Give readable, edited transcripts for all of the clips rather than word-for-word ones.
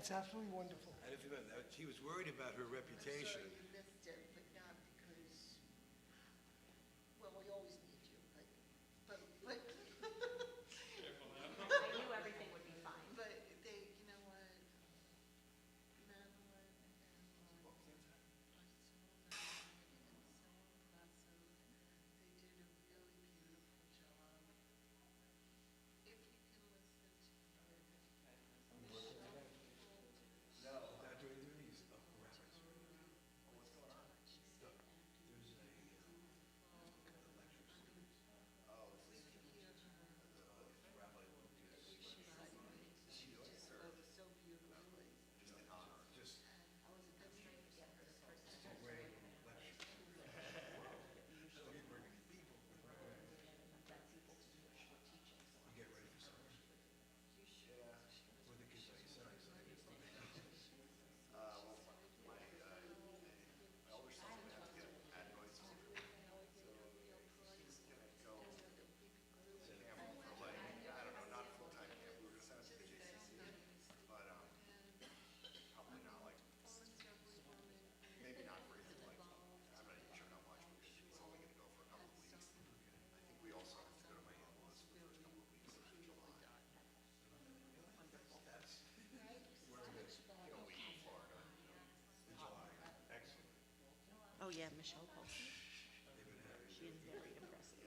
That's absolutely wonderful. And if you remember, he was worried about her reputation. So you missed it, but not because, well, we always need you, but, I knew everything would be fine. but they, you know what, Madeline and Marcel and so impressive. They did a really beautiful job. If you can listen to Michelle. Not doing duties. Oh, rabbits. So beautifully. Just you get ready for summer. What the kids say, Oh, yeah, Michelle Paulson. She is very impressive.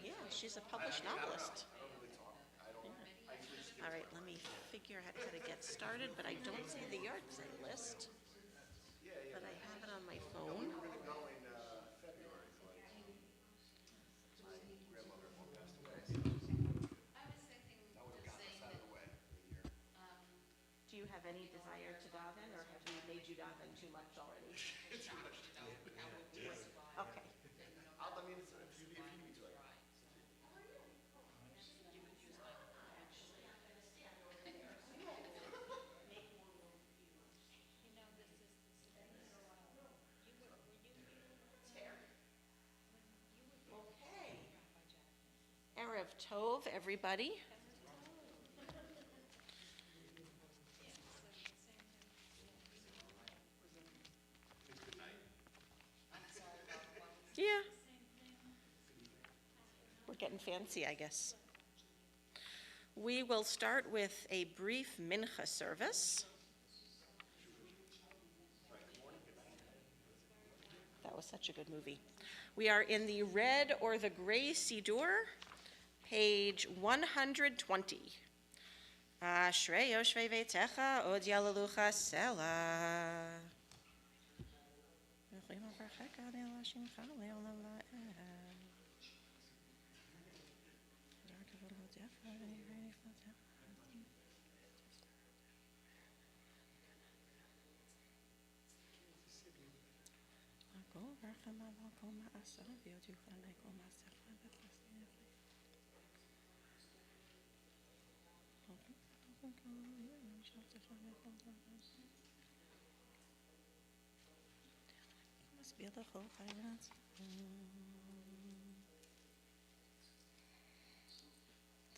Yeah, she's a published novelist. Yeah. All right, let me figure out how to get started, but I don't see the yard sale list. But I have it on my phone. Do you have any desire to daven, or have we made you daven too much already? Okay. Erev Tov, everybody. Yeah. We're getting fancy, I guess. We will start with a brief mincha service. That was such a good movie. We are in the red or the gray Siddur, page 120. Ashrei yoshvei veitecha od yalalucha sela.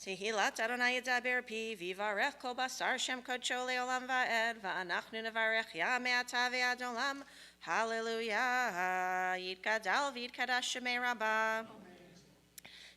Tehilat Adonai Yadaber Pi Vivarech Kol Basar Shem Kodsho Leolam Va'ed Va'anachnu Nevarech Ya Me'ata Ve'ad Olam Hallelujah Yidkadal V'yidkadash Shemei Rabbah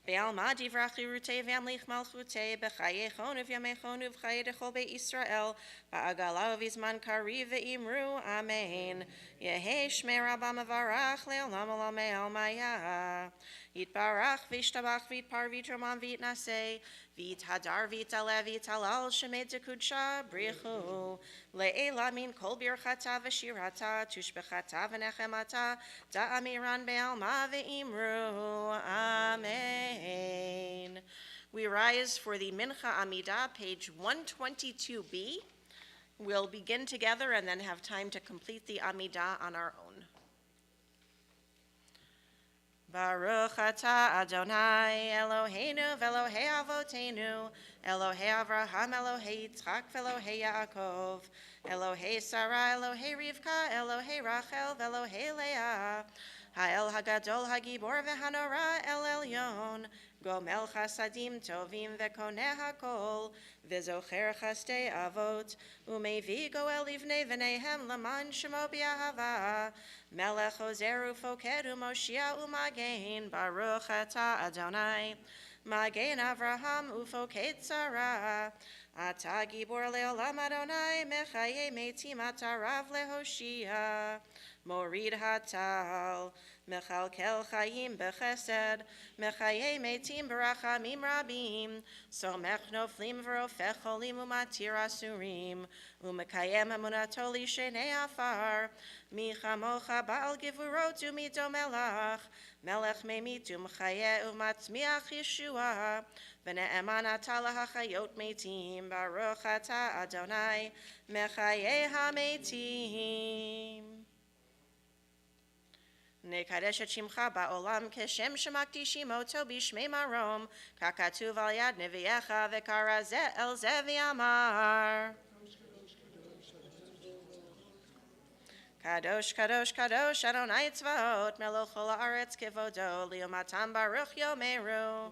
Be'alma divrach lirutei v'amlich malchutei b'chayechon u'vyamechon u'v'chaye dechol be'Yisrael ba'agala u'vizman kariv ve'imru Amen Yehei Shmei Rabbah mevarach le'olam olam me'almaya Yitbarach v'yishtabach v'yitpar v'yitroman v'yitnaseh v'yithadar v'yitaleh v'yitalal shemei dekudsha brichu le'ela min kol birchata v'shirata tushbechata v'nechemata da'amiran be'alma ve'imru Amen. We rise for the Mincha Amidah, page 122b. We'll begin together and then have time to complete the Amidah on our own. Baruch atah Adonai Eloheinu v'Elohei Avotenu Elohei Avraham Elohei Yitzchak v'Elohei Yaakov Elohei Sarah Elohei Rivka Elohei Rachel v'Elohei Leah האל הגדול הגיבור והנורא אל עליון, גומל חסדים טובים וקונה הכל, וזוכר חסדי אבות, ומביא גואל לבני בניהם למען שמו באהבה, מלך עוזר ופוקד ומושיע ומגן, ברוך אתה אדוני, מגן אברהם ופוקד שרה, אתה גיבור לעולם אדוני, מחיי מתים אתה רב להושיע, מוריד הטל, מכלכל חיים בחסד, מחיי מתים ברחמים רבים, סומך נופלים ורופא חולים ומתיר אסורים, ומקיים אמונתו לשני עפר, מי כמוך בעל גבורות ומדומה לך, מלך ממית ומחיה ומצמיח ישועה, ונאמן אתה להחיות מתים, ברוך אתה אדוני, מחיי המתים. נקדש את שמך בעולם כשם שמקדישים אותו בשמי מרום, ככתוב על יד נביאך, וקרא זה אל זה ואמר. קדוש קדוש קדוש אדוני צבאות, מלך כל הארץ כבודו, לעומתם ברוך יאמרו.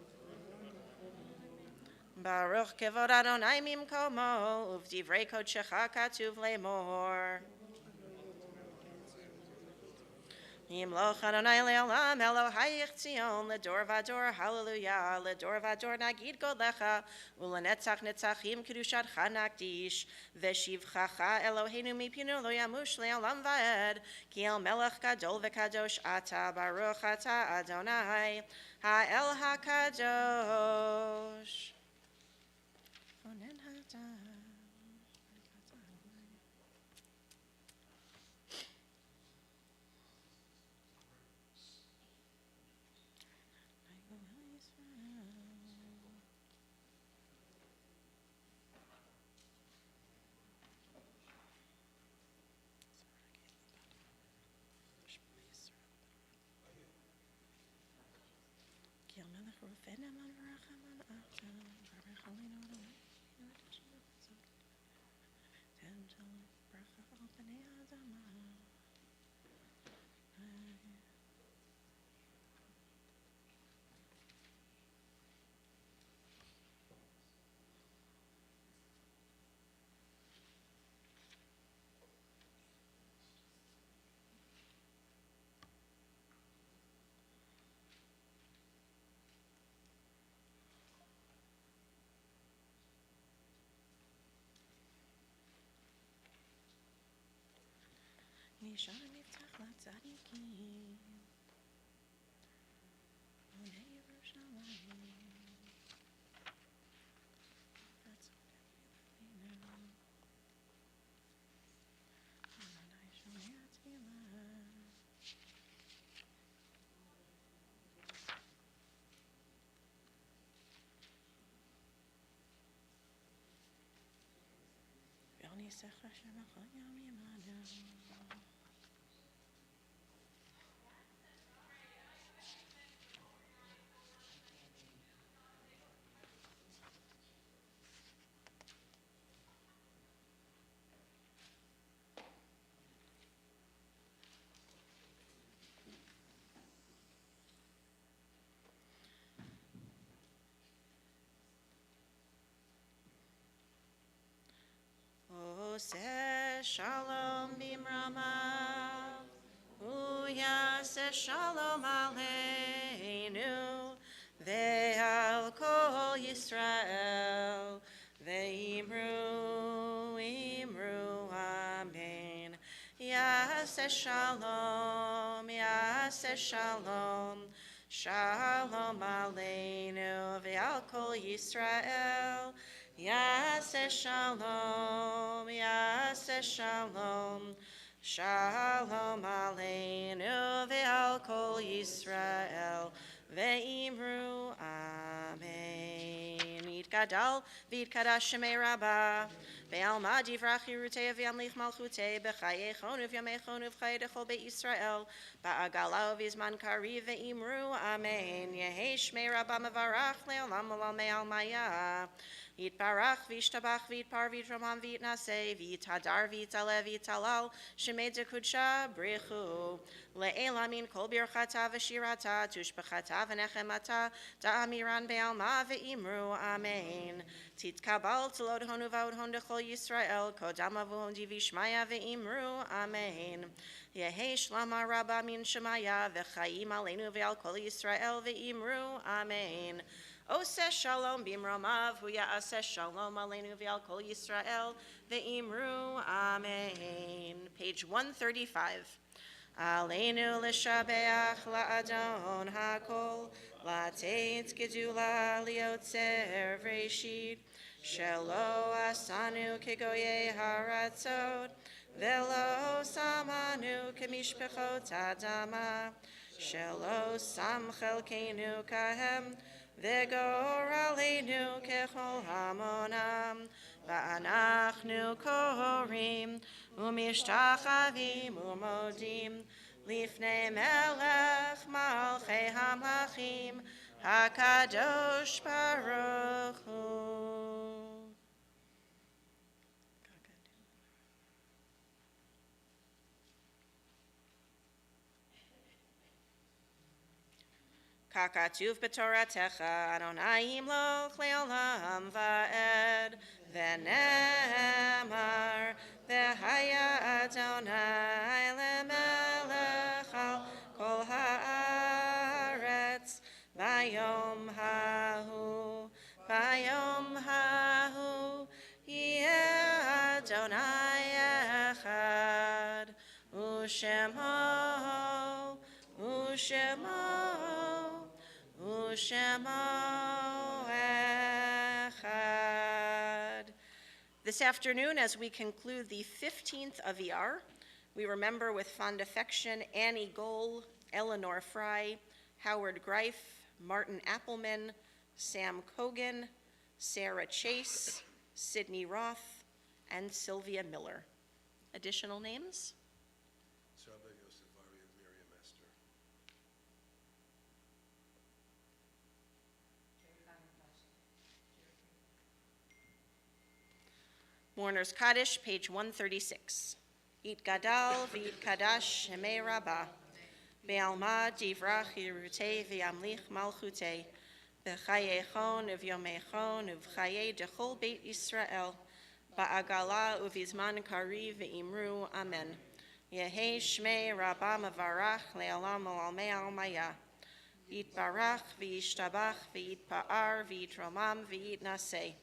ברוך כבוד אדוני ממקומו, ובדברי קודשך כתוב לאמור. ימלוך אדוני לעולם, אלוהיך ציון, לדור ודור, הללויה, לדור ודור נגיד גודלך, ולנצח נצחים קדושתך נקדיש, ושבחך אלוהינו מפינו לא ימוש לעולם ועד, כי אל מלך גדול וקדוש אתה, ברוך אתה אדוני, האל הקדוש. נשאר נפתח לצדיקים, בוני ירושלים, אדוני שומע תפילה. וניסך שבכל יום ימנו. עושה שלום במרמה, ויעשה שלום עלינו ועל כל ישראל, ואמרו אמרו אמן. יעשה שלום, יעשה שלום, שלום עלינו ועל כל ישראל, יעשה שלום, יעשה שלום, שלום עלינו ועל כל ישראל, ואמרו אמן. יתגדל ויתקדש שמי רבה, Be'alma divrach yirutei v'yamlich malchutei b'chayei chonu v'yamei chonu v'chayei dechol beit Yisrael ba'agala v'izman kari ve'imru amen. Yehi shmei Rabba mevarach le'olam olam me'al maya. Yitbarach v'yishtabach v'yitpar v'yitramam v'yitnaseh v'yitadar v'yitaleh v'yitalal shemei dekudsha brichu le'ela min kol birchata v'shirata tushbechata v'nechemata da'amiran be'alma ve'imru amen. Titkabal tzlod honu v'od hon dechol Yisrael kodama v'hon divishmaya ve'imru amen. Yehi shlama rabba min shemaya v'chayim aleinu ve'al kol Yisrael ve'imru amen. Oseh shalom bimromav hu ya'aseh shalom aleinu v'al kol Yisrael ve'imru amen. Page 135. Aleinu l'shabeach la'adon hakol la'teit gedula liotzer v'reshit shelo asanu kegoye haratzot velo samanu kemishpechot adama shelo sam chelkeinu kahem v'gor aleinu kechol hamonam va'anachnu korim umishtachavim umodim lifnei melech malchei hamlachim hakadosh baruch hu. Kakatuv b'toratecha Adonai imloch le'olam va'ed v'nemar v'haya Adonai le'melech al kol haaretz v'yom hahu yeh Adonai echad u'shemo echad. This afternoon, as we conclude the 15th of Iyar, we remember with fond affection Annie Gohl, Eleanor Fry, Howard Greif, Martin Appleman, Sam Cogan, Sarah Chase, Sidney Roth, and Sylvia Miller. Additional names? Rabbi Yosef Ari and Miriam Esther. Mourner's Kaddish, page 136. It gadal v'it kadash shemei Rabba, be'alma divrach yirutei v'yamlich malchutei, v'chayei chon uv'yomei chon uv'chayei dechol beit Yisrael, ba'agala uv'izman kari v'imru amen. Yehi shmei Rabba mevarach le'olam olamei almaya. Yitbarach v'yishtabach v'yitpa'ar v'yitromam v'yitnaseh.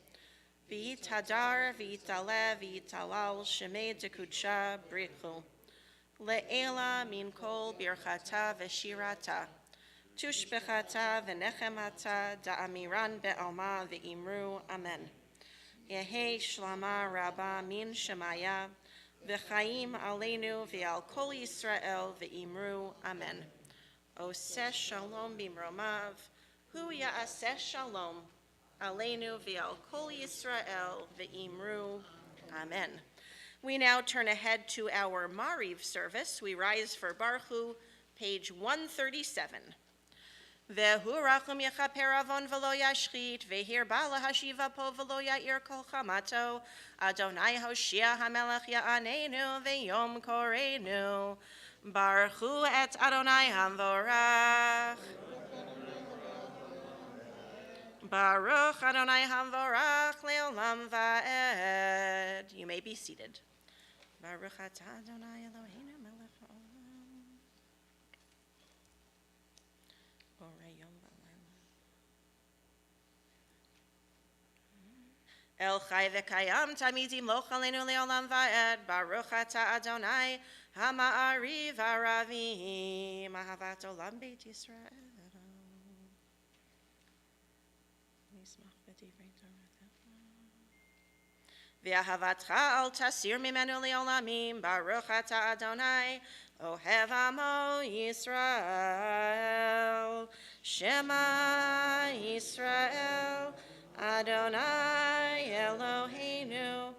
V'yitadar v'yitaleh v'yitalal shemei dekudsha brichu. Le'ela min kol birchata v'shirata. Tushbechata v'nechemata da'amiran be'alma v'imru amen. Yehi shlama rabba min shemaya v'chaim aleinu v'al kol Yisrael v'imru amen. Oseh shalom bimromav hu ya'aseh shalom aleinu v'al kol Yisrael v'imru amen. We now turn ahead to our Mariv service. We rise for Baruchu, page 137. Vehu rachum yechaper avon v'lo yashchit, v'hirba lahashiva po v'lo ya'ir kol chamato, Adonai Hoshea hamelech ya'anenu v'yom korenu. Baruchu et Adonai hamvorach. Baruch Adonai hamvorach le'olam va'ed. You may be seated. Baruch atah Adonai Eloheinu melech haolam. Borei yom v'layla. El chai v'kayam tamid yimloch aleinu le'olam va'ed. Baruch atah Adonai hama'ariv ha'ravim. Ahavat olam beit Yisrael. V'ahavatcha al tasir mimenu le'olamim, Baruch ata Adonai, ohev amo Yisrael. Shema Yisrael, Adonai Eloheinu,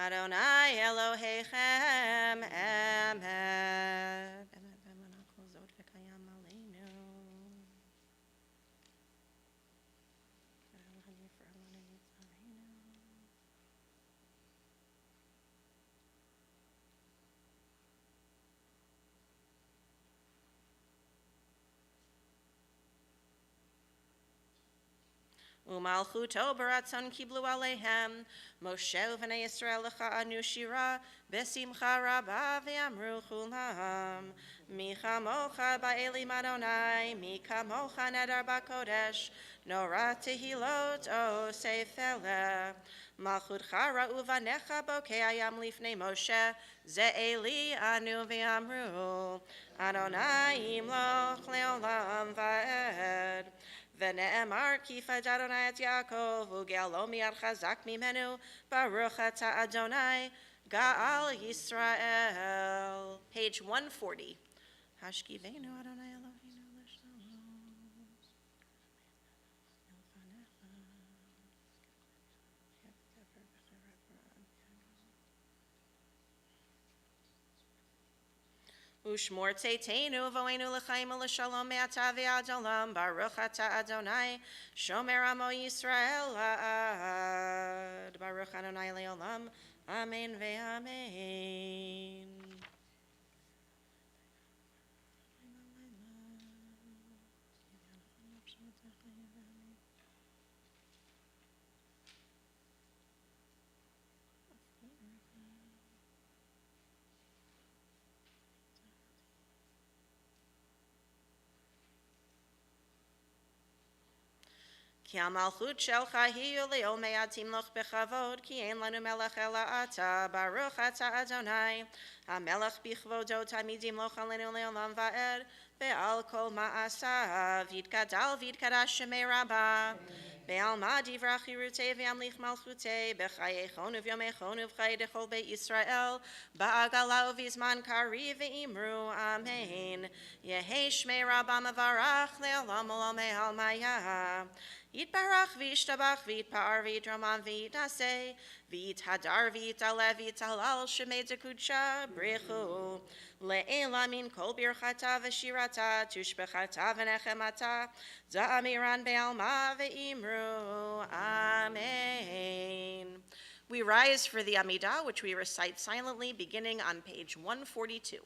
Adonai Elohechem Emet. Emet v'monachol zot v'kayam aleinu. Umalchuto baratzon kiblu alehem, Moshe v'nei Yisrael lecha anu shira, besimcha rabba v'amru chulam, mi chamocha ba'elim Adonai, mi kamocha nedar ba'kodesh, nora tehilot o seifele, malchutcha ra'u v'necha bokei ayam lifnei Moshe, ze eli anu v'amru, Adonai imloch leolam va'ed. ונאמר כי פד אדוני את יעקב וגאלו מיד חזק ממנו ברוך אתה אדוני גאל ישראל. Page 140. השכיבנו אדוני אלוהינו לשלום. Ushmor teitenu voenu l'chaim u'l'shalom me'ata ve'ad olam baruch ata Adonai shomer amo Yisrael ad baruch Adonai le'olam amen ve'amen. כי המלכות שלך היא לעולמי עד תמלוך בכבוד, כי אין לנו מלך אלא אתה, ברוך אתה אדוני, המלך בכבודו תמיד ימלוך עלינו לעולם ועד, ועל כל מעשיו יתגדל ויתקדש שמי רבה. בעלמא דברה חירותי וימליך מלכותי, בחייכון וביומכון ובחיי דכל בית ישראל, בעגלה ובזמן קריב ואמרו אמן. יהי שמי רבה מברך לעולם עולמי עלמיה. יתברך וישתבח ויתפאר ויתרומם ויתנשא ויתהדר ויתעלה ויתהלל שמי דקודשה ברכו לעילה מן כל ברכתה ושירתה תשבחתה ונחמתה דאמירן בעלמא ואמרו amen. We rise for the Amidah, which we recite silently beginning on page 142.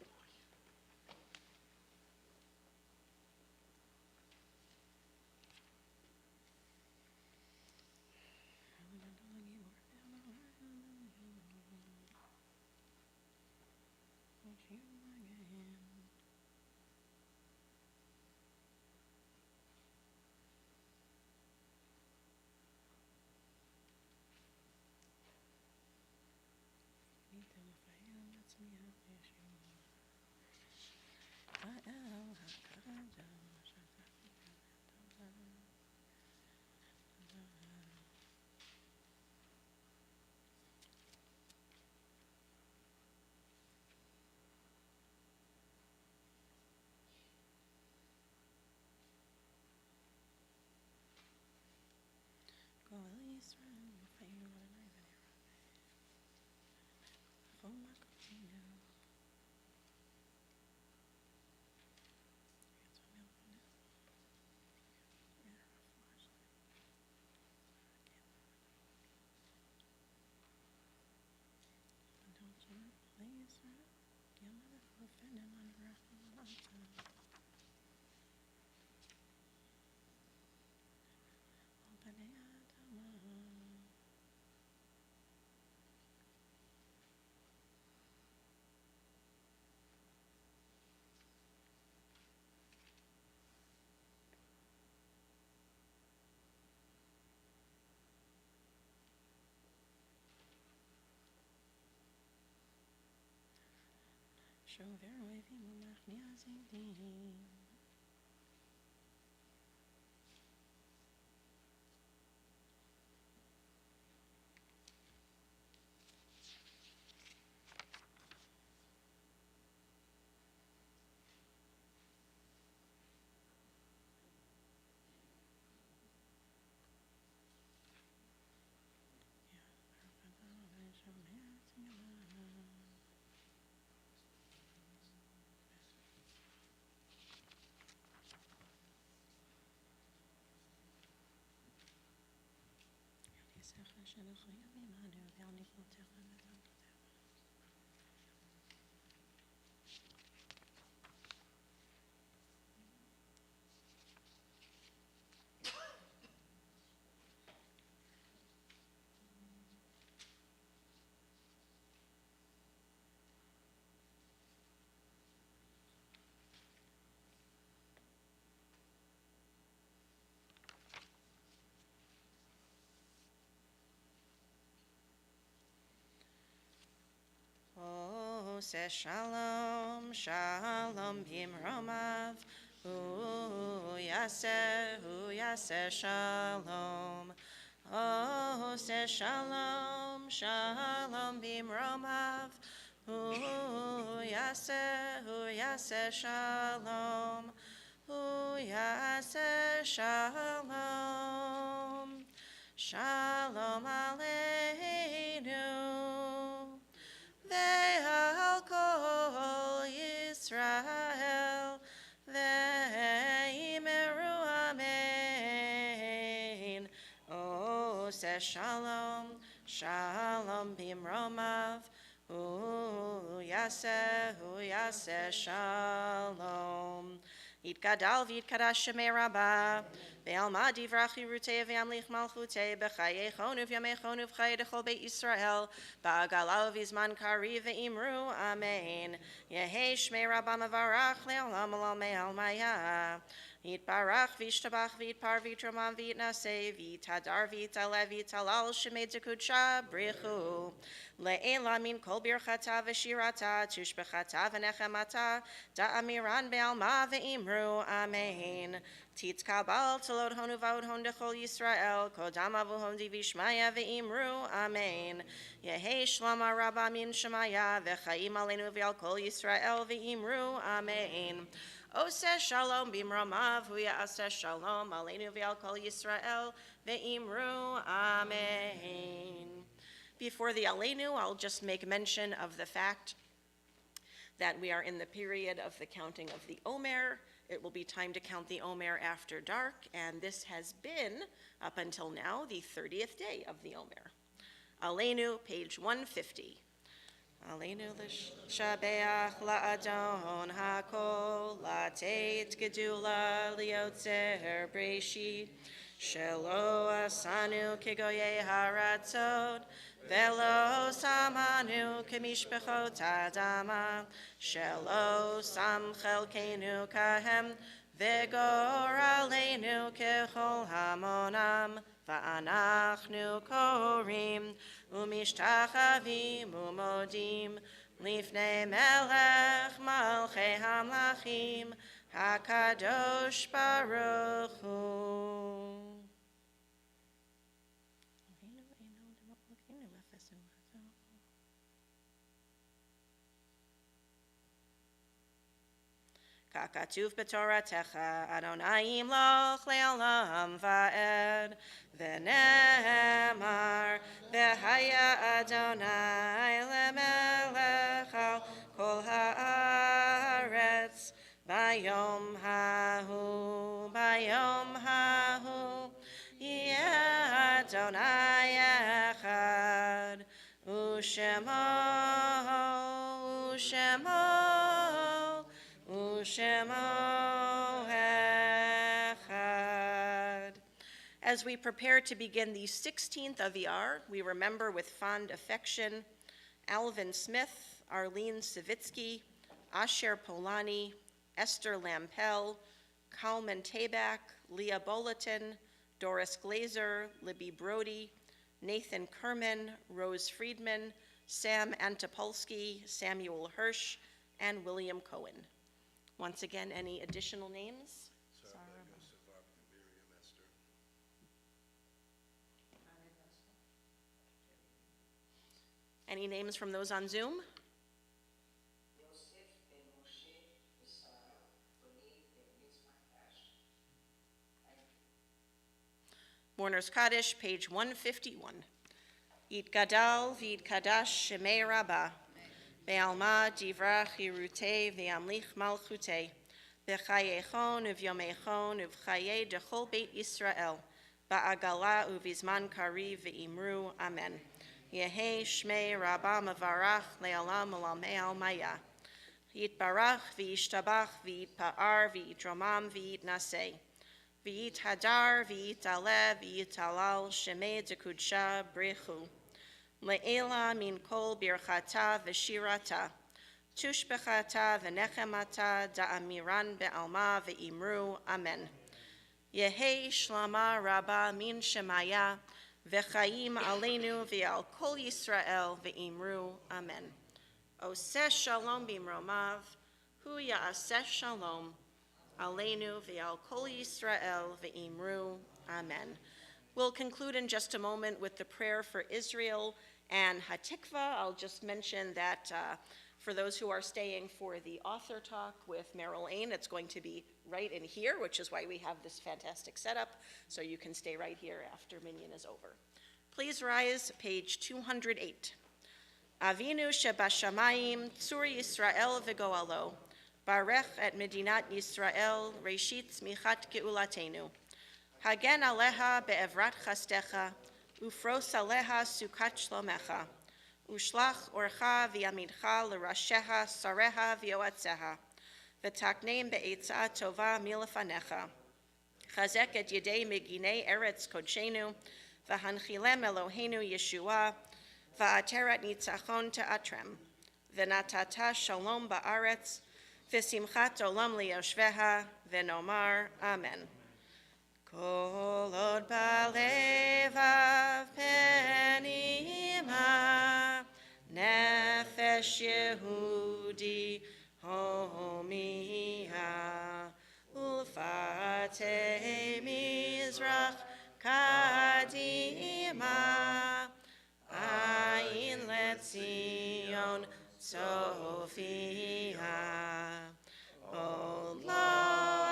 Oh, say shalom, shalom bimromav. Hu yaseh shalom. Oh, say shalom, shalom bimromav. Hu yaseh shalom. Hu yaseh shalom. Shalom aleinu. Ve'al kol Yisrael, ve'imeru amen. Oh, say shalom, shalom bimromav. Hu yaseh shalom. Yitgadal v'yitkadash shemei Rabbi. Ve'alma divrach yirutei ve'amlich malchutei b'chayechon u'v'yamechon u'v'chay dechol beit Yisrael ba'agala u'v'zman kari ve'imru amen. Yehei shmei Rabbi mevarach le'olam olam me'al maya. Yitbarach v'yishtabach v'yitpar v'yitromam v'yitnaseh v'yitadar v'yitaleh v'yitalal shemei dekudsha brichu. Le'ela min kol birchata v'shirata tushbechata v'nechemata da'amiran be'alma ve'imru amen. Titkabal talod honu v'od hon dechol Yisrael kodama v'hon divishmaya ve'imru amen. Yehei shlama rabba min shemaya v'chaim aleinu v'al kol Yisrael ve'imru amen. Oseh shalom bimromav hu ya'aseh shalom aleinu v'al kol Yisrael ve'imru amen. Before the Aleinu, I'll just make mention of the fact that we are in the period of the counting of the Omer. It will be time to count the Omer after dark, and this has been, up until now, the 30th day of the Omer. Aleinu, page 150. Aleinu l'shabeach la'adon hakol, la'teit gedula liotzer breshit, shelo asanu kegoye haratzot, velo samanu kemishpechot adama, shelo sam chelkenu kahem, vegor aleinu kechol hamonam, va'anachnu korim, umishtachavim umodim, lifnei melech malchei hamlachim, hakadosh baruch hu. Kakatuv b'toratecha, Adonai imloch le'olam va'ed, v'nemar, v'haya Adonai le'melech al kol ha'aretz, bayom hahu, yeh Adonai echad, u'shemo echad. As we prepare to begin the 16th of Iyar, we remember with fond affection Alvin Smith, Arlene Savitsky, Asher Polani, Esther Lampel, Kalman Tabak, Leah Bulletin, Doris Glazer, Libby Brody, Nathan Kerman, Rose Friedman, Sam Antopolsky, Samuel Hirsch, and William Cohen. Once again, any additional names? Sarah Yosef Rabbi, Miriam Esther. Any names from those on Zoom? Yosef ben Moshe Sarah Roni ben Yitzchak Ash. Thank you. Mourner's Kaddish, page 151. Yit Gadal v'yit Kadash Shemei Rabbah, Be'alma Divrach Yirutei V'yamlich Malchutei, B'chayechon Uvyomechon Uvchaye Dechol Beit Yisrael, Ba'agala Uvizman Kari V'imru, Amen. Yehi Shmei Rabbah Mavarach Le'alam Olamei Almaya. Yitbarach v'yishtabach v'yitpa'ar v'yitromam v'yitnaseh. V'yit hadar v'yitale v'yitalal shemei dekudsha brechu. Le'ela min kol birchata v'shirata. Tushbechata v'nechemata da'amiran be'alma v'imru. Amen. Yehi shlama rabba min shemaya v'chaim aleinu v'al kol Yisrael v'imru. Amen. Oseh shalom bimromav, hu ya'aseh shalom, aleinu v'al kol Yisrael v'imru, amen. We'll conclude in just a moment with the prayer for Israel and Hatikva. I'll just mention that for those who are staying for the author talk with Meryl, it's going to be right in here, which is why we have this fantastic setup, so you can stay right here after Minyan is over. Please rise, page 208. Avinu shebashamayim, tzur Yisrael v'goalo, barech et medinat Yisrael, reshit tzmichat geulatenu. Hagen aleha be'evrat chastecha, ufros aleha sukat shlomecha, ushlach orcha v'yamidcha l'rasheha sareha v'yoatzeha, v'takneim be'etzah tova milefanecha. Chazek et yedei meginei eretz kodshenu, v'hanchilem Eloheinu Yeshua, Va'ateret nitzachon te'atrem, v'natata shalom ba'aretz, v'simchat olam liyoshveha, v'nomar amen. Kol od ba'levav penima, nefesh Yehudi homiha, ulfatei mizrach kadima, Ayin letzion Sophia, Od lo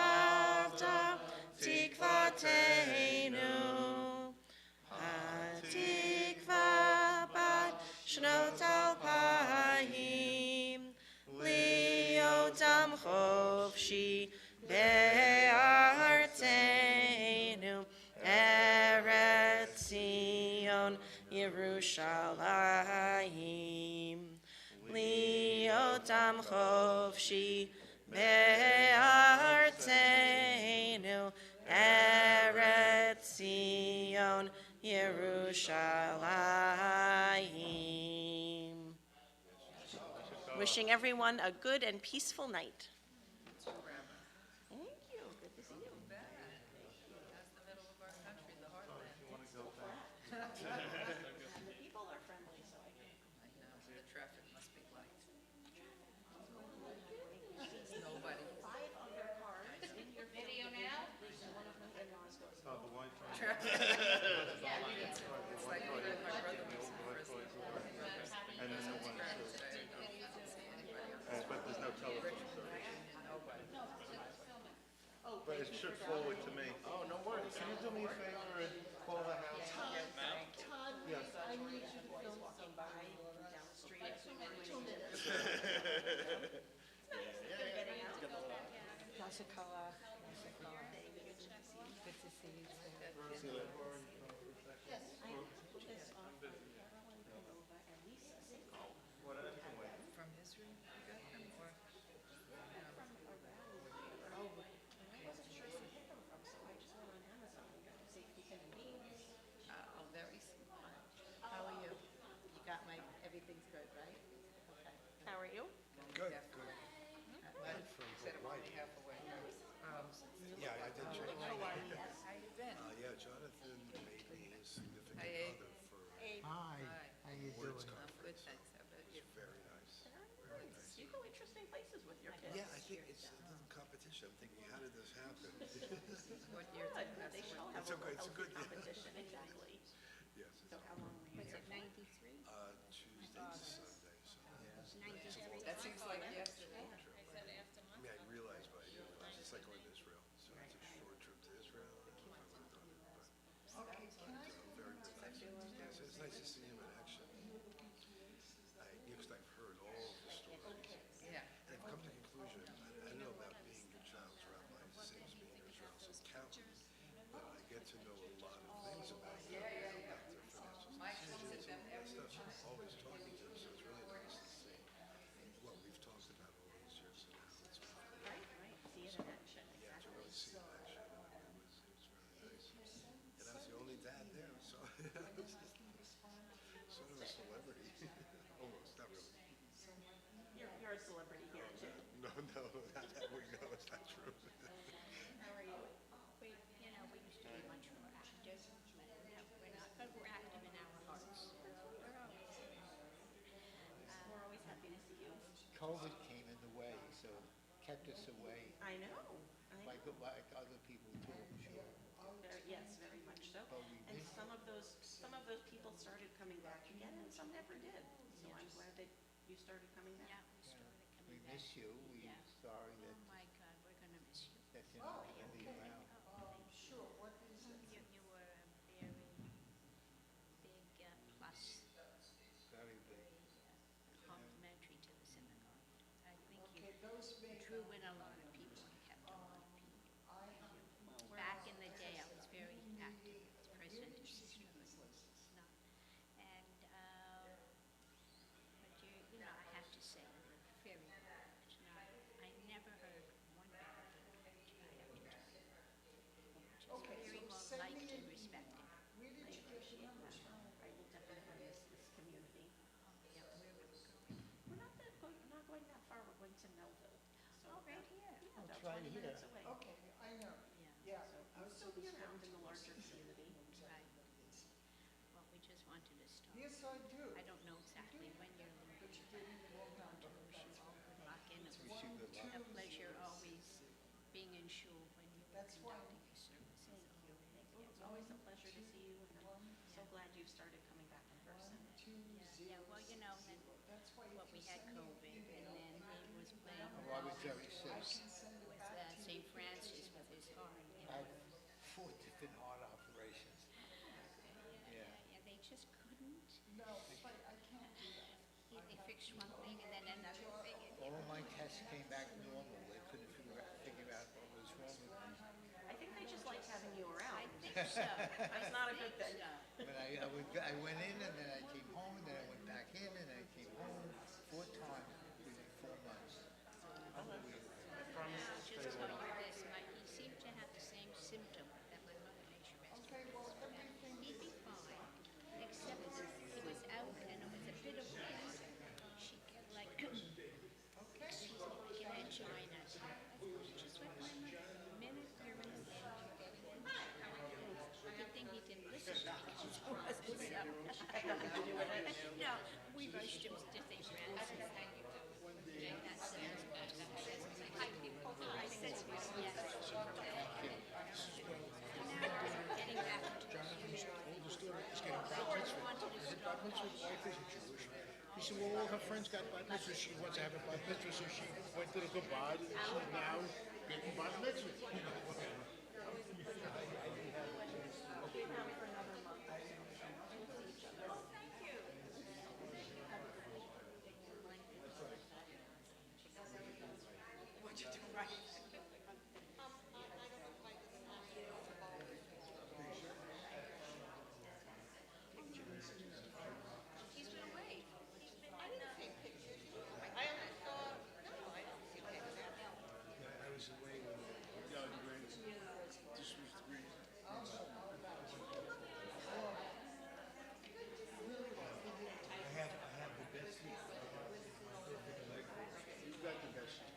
avta tikvateinu, Hatikva bat shnot alpayim, liotam chofshi be'artenu, Eretz Zion Yerushalayim, liotam chofshi be'artenu, Eretz Zion Yerushalayim. Wishing everyone a good and peaceful night. Thank you. Good to see you. That's the middle of our country, the heartland. And the people are friendly, so I can. I know, the traffic must be light. Nobody. 5 other cars in your video now. One of my in-laws goes. Oh, the Wi-Fi. It's like my brother was in prison. And then the one that shows. Today, I didn't see anybody else. But there's no telephone service. Nobody. But it should forward to me. Oh, no worries. Can you do me a favor and call the house? Yes. I need you to film somebody down the street. Yasikawa. Good to see you. See you later. From Israel, you got them, or? Oh, very smart. How are you? You got my, everything's good, right? Okay. How are you? Good, Yeah. good. Said it won't be half away. Yeah, I did check. How you been? Yeah, Jonathan made me his significant Hey. other for Hi, how you doing? Words I'm good, Conference. thanks. How about you? Very nice. Very nice. You go interesting places with your kids. Yeah, I think it's a little competition. I'm thinking, how did this happen? Good. They should all have It's a good- healthy yeah. competition, exactly. Yes, So how long were you Was there it for? 93? Tuesday to Sunday, so. 93? That seems like yesterday. I mean, I realize what I do. It's just like going to Israel. So it's a short trip to Israel. I don't know if I would have done it, but Okay, can I? very good. Yes, it's nice to see him in action. Because I've heard all the stories. Yeah. And I've come to the conclusion, I don't know about being your child's rabbi, same as being your child's accountant, but I get to know a lot of things about them, about their financial My son said decisions, that and every stuff. time. I'm always talking to them, so it's really nice to see what we've talked about all these years and how it's moving. Right, see it in action, Yeah, to exactly. really see it in action, it was very nice. And I was the only dad there, so it was just sort of a celebrity, almost, not really. You're a celebrity here too. No, not that we know, it's not true. How are you? We, you know, we used to be much more active, but now we're not, but we're active in our hearts. We're always happy to see you. COVID came in the way, so kept us away, I know. like other people too, I'm sure. Yes, very much so. But we And miss- some of those people started coming back again, and some never did. So I'm glad that you started coming Yeah, back. we started We coming back. miss you, we're Yeah. sorry Oh my God, we're gonna miss you. that you're not gonna be around. Sure, what is it? You were a very big plus, Very big. complimentary to the synagogue. I think you Okay, those may, drew in a lot of people and kept a lot of people. I have, Back in the day, I was very active as president of Sister, but not. And, but you know, I have to say, you were very good. I never heard one bad thing, I have to tell you. Just Okay, very so well send liked me and an- respected. where did you get the numbers from? I will definitely miss this community. Yeah, where were we going? We're not going that far. We're going to Melville. So Oh, right about- here. Yeah, Oh, about it's right 20 here. minutes away. Okay, I know, Yeah, yeah. So I we'll was still be just around in wondering the what larger it is. community. right. Well, we just wanted to stop. Yes, I do. I don't know exactly when you're leaving, But you didn't walk but on I to wish you all good luck, and it Wish was you good luck. a pleasure always being in shul when you were That's why- conducting your services. It's always a pleasure to see you, and I'm so glad you've started coming back in person. Yeah, well, you know, then That's why what if we you had send me COVID, an and email, then he was playing Oh, I was very I sick. can send it with back to you. St. Francis with his heart. You I know. had 4 different heart operations. Yeah. Yeah, they just couldn't. No, but I can't do that. They fixed one thing and then another thing. And, All of my tests came back normal, they couldn't figure out what was wrong with me. I think they just like having you I around. think so. That's not a good thing. But I went in and then I came home and then I went back in and I came home 4 times within 4 months. Unbelievable. I'll just tell you this, he seemed to have the same symptom that my mother made sure rest. Okay, well, everything He'd be fine, except he was out and it was a bit of wind. She got like, excuse me, like an angina. Just like my mother, the minute you're in the bed, you're getting in. Good thing he didn't listen to me because it wasn't so. No, we rushed him to St. Francis. Jane, that sounds bad. I said to him, yes. Now we're getting back to Oldest daughter is getting bat mitzvah. Is it bat mitzvah? His wife isn't Jewish. He said, well, all her friends got bat mitzvah. She wants to have a bat mitzvah, so she went to the Chabad, and she's now getting bat mitzvah. He's been away. He's been, I didn't take pictures. I only saw, no, I didn't see him. I was away when this was the reason. I have the best seat. You got the best seat.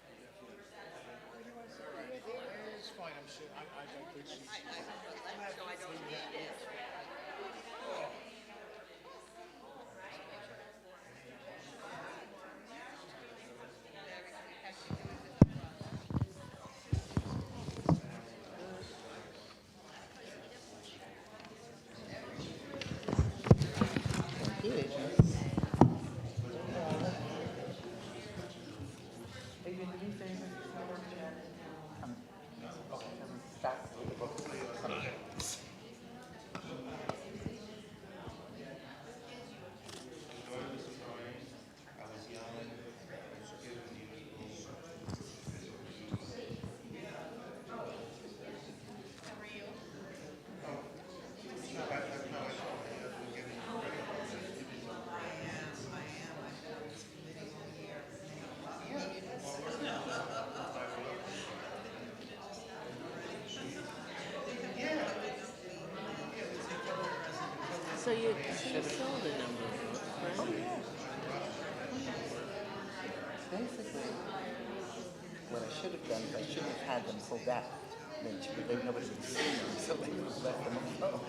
So you sold a number of books, Oh, right? yeah. Basically, what I should have done is I shouldn't have had them pulled out. Nobody would see them, so they would have left them alone.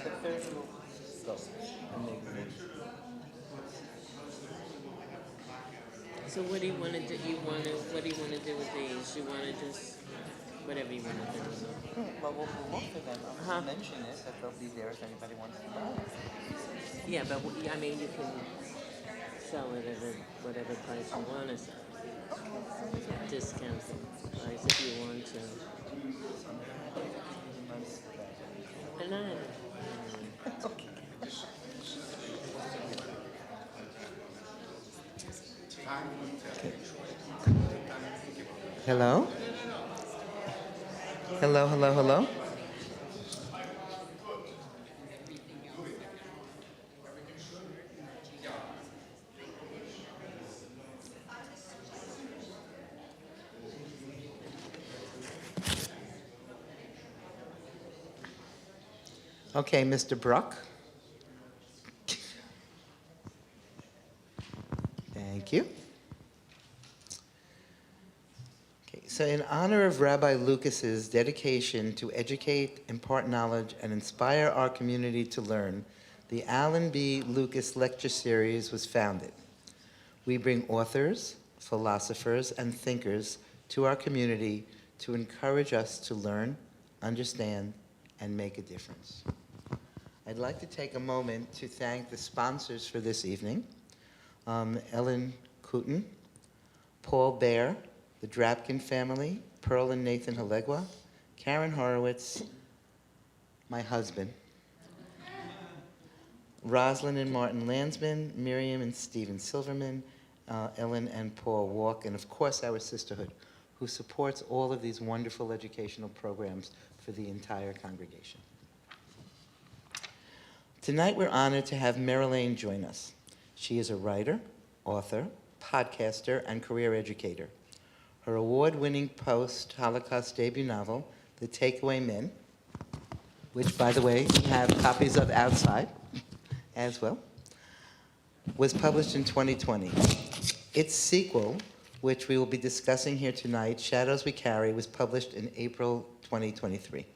The third will go and make room. So what do you want to do? What do you want to do with these? You want to just, whatever you want to do with them. Well, we'll offer them. Uh-huh. I'll mention it, that they'll be there if anybody wants to buy it. Yeah, but I mean, you can sell it at whatever price you want to sell. Discount the price if you want to. And I, Hello? Hello, hello, hello? Okay, Mr. Bruck. Thank you. Okay, so in honor of Rabbi Lucas's dedication to educate, impart knowledge, and inspire our community to learn, the Alan B. Lucas Lecture Series was founded. We bring authors, philosophers, and thinkers to our community to encourage us to learn, understand, and make a difference. I'd like to take a moment to thank the sponsors for this evening, Ellen Kooten, Paul Baer, the Drapkin family, Pearl and Nathan Halegua, Karen Horowitz, my husband, Rosalind and Martin Landsman, Miriam and Stephen Silverman, Ellen and Paul Walk, and of course our sisterhood, who supports all of these wonderful educational programs for the entire congregation. Tonight we're honored to have Meryl join us. She is a writer, author, podcaster, and career educator. Her award-winning post-Holocaust debut novel, The Takeaway Men, which, by the way, we have copies of outside as well, was published in 2020. Its sequel, which we will be discussing here tonight, Shadows We Carry, was published in April 2023.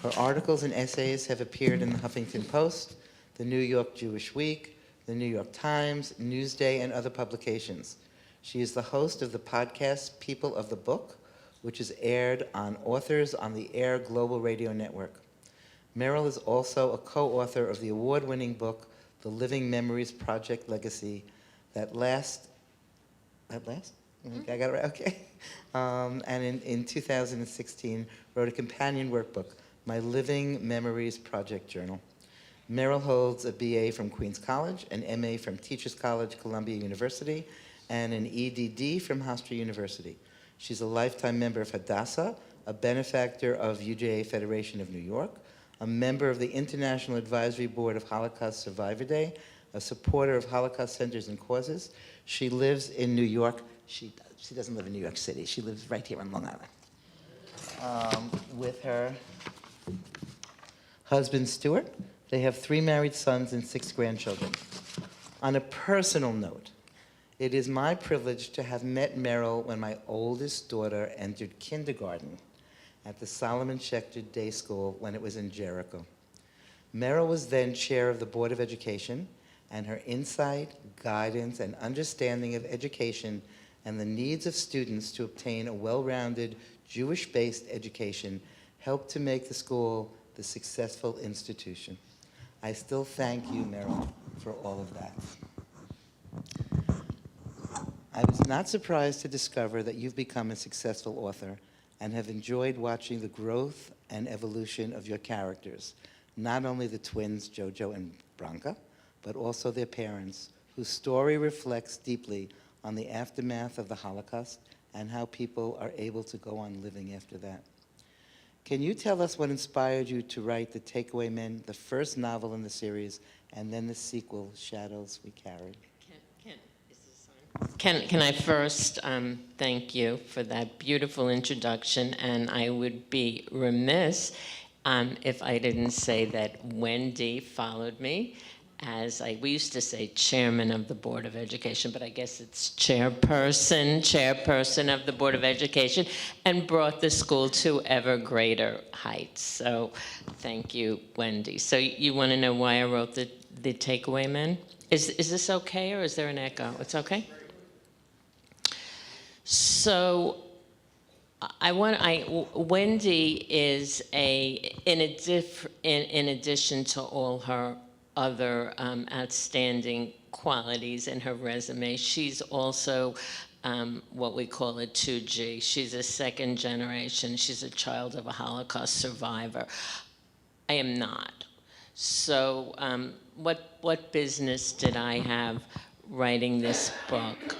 Her articles and essays have appeared in the Huffington Post, the New York Jewish Week, the New York Times, Newsday, and other publications. She is the host of the podcast People of the Book, which is aired on Authors on the Air Global Radio Network. Meryl is also a co-author of the award-winning book, The Living Memories Project Legacy, that last? I got it right, okay. And in 2016, wrote a companion workbook, My Living Memories Project Journal. Meryl holds a BA from Queens College, an MA from Teachers College, Columbia University, and an EDD from Hofstra University. She's a lifetime member of Hadassah, a benefactor of UJA Federation of New York, a member of the International Advisory Board of Holocaust Survivor Day, a supporter of Holocaust Centers and Causes. She lives in New York. She doesn't live in New York City. She lives right here on Long Island with her husband, Stuart. They have 3 married sons and 6 grandchildren. On a personal note, it is my privilege to have met Meryl when my oldest daughter entered kindergarten at the Solomon Schechter Day School when it was in Jericho. Meryl was then chair of the Board of Education, and her insight, guidance, and understanding of education and the needs of students to obtain a well-rounded Jewish-based education helped to make the school the successful institution. I still thank you, Meryl, for all of that. I was not surprised to discover that you've become a successful author and have enjoyed watching the growth and evolution of your characters, not only the twins, Jojo and Branka, but also their parents, whose story reflects deeply on the aftermath of the Holocaust and how people are able to go on living after that. Can you tell us what inspired you to write The Takeaway Men, the first novel in the series, and then the sequel, Shadows We Carry? Ken, is this on? Can I first thank you for that beautiful introduction, and I would be remiss if I didn't say that Wendy followed me as we used to say chairman of the Board of Education, but I guess it's chairperson of the Board of Education, and brought the school to ever greater heights. So thank you, Wendy. So you want to know why I wrote the takeaway, men? Is this okay, or is there an echo? It's okay? So Wendy is in addition to all her other outstanding qualities in her resume, she's also what we call a 2G. She's a second generation. She's a child of a Holocaust survivor. I am not. So what business did I have writing this book?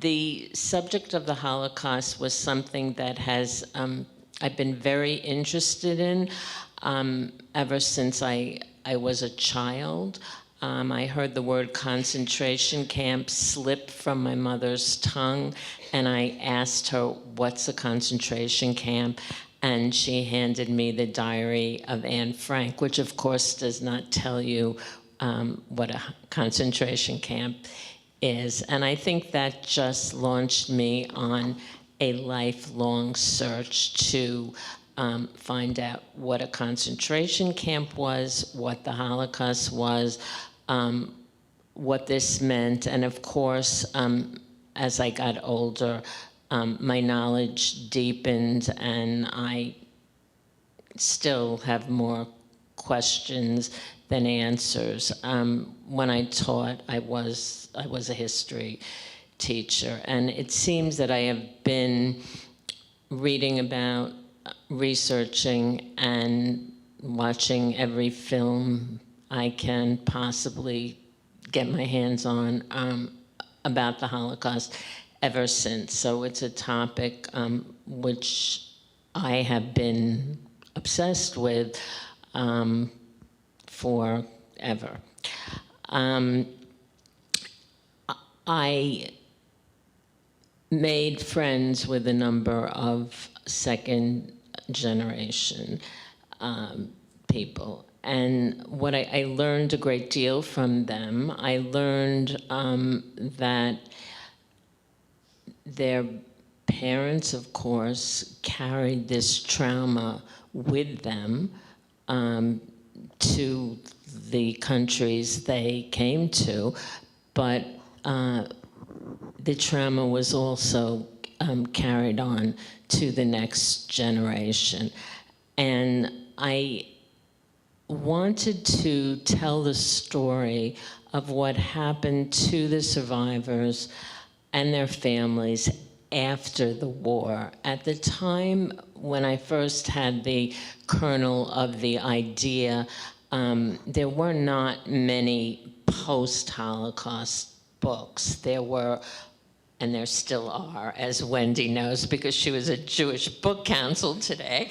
The subject of the Holocaust was something that I've been very interested in ever since I was a child. I heard the word concentration camp slip from my mother's tongue, and I asked her, what's a concentration camp? And she handed me the Diary of Anne Frank, which of course does not tell you what a concentration camp is. And I think that just launched me on a lifelong search to find out what a concentration camp was, what the Holocaust was, what this meant. And of course, as I got older, my knowledge deepened, and I still have more questions than answers. When I taught, I was a history teacher, and it seems that I have been reading about, researching, and watching every film I can possibly get my hands on about the Holocaust ever since. So it's a topic which I have been obsessed with forever. I made friends with a number of second generation people. And what I learned a great deal from them. I learned that their parents, of course, carried this trauma with them to the countries they came to, but the trauma was also carried on to the next generation. And I wanted to tell the story of what happened to the survivors and their families after the war. At the time when I first had the kernel of the idea, there were not many post-Holocaust books. There were, and there still are, as Wendy knows, because she was at Jewish Book Council today.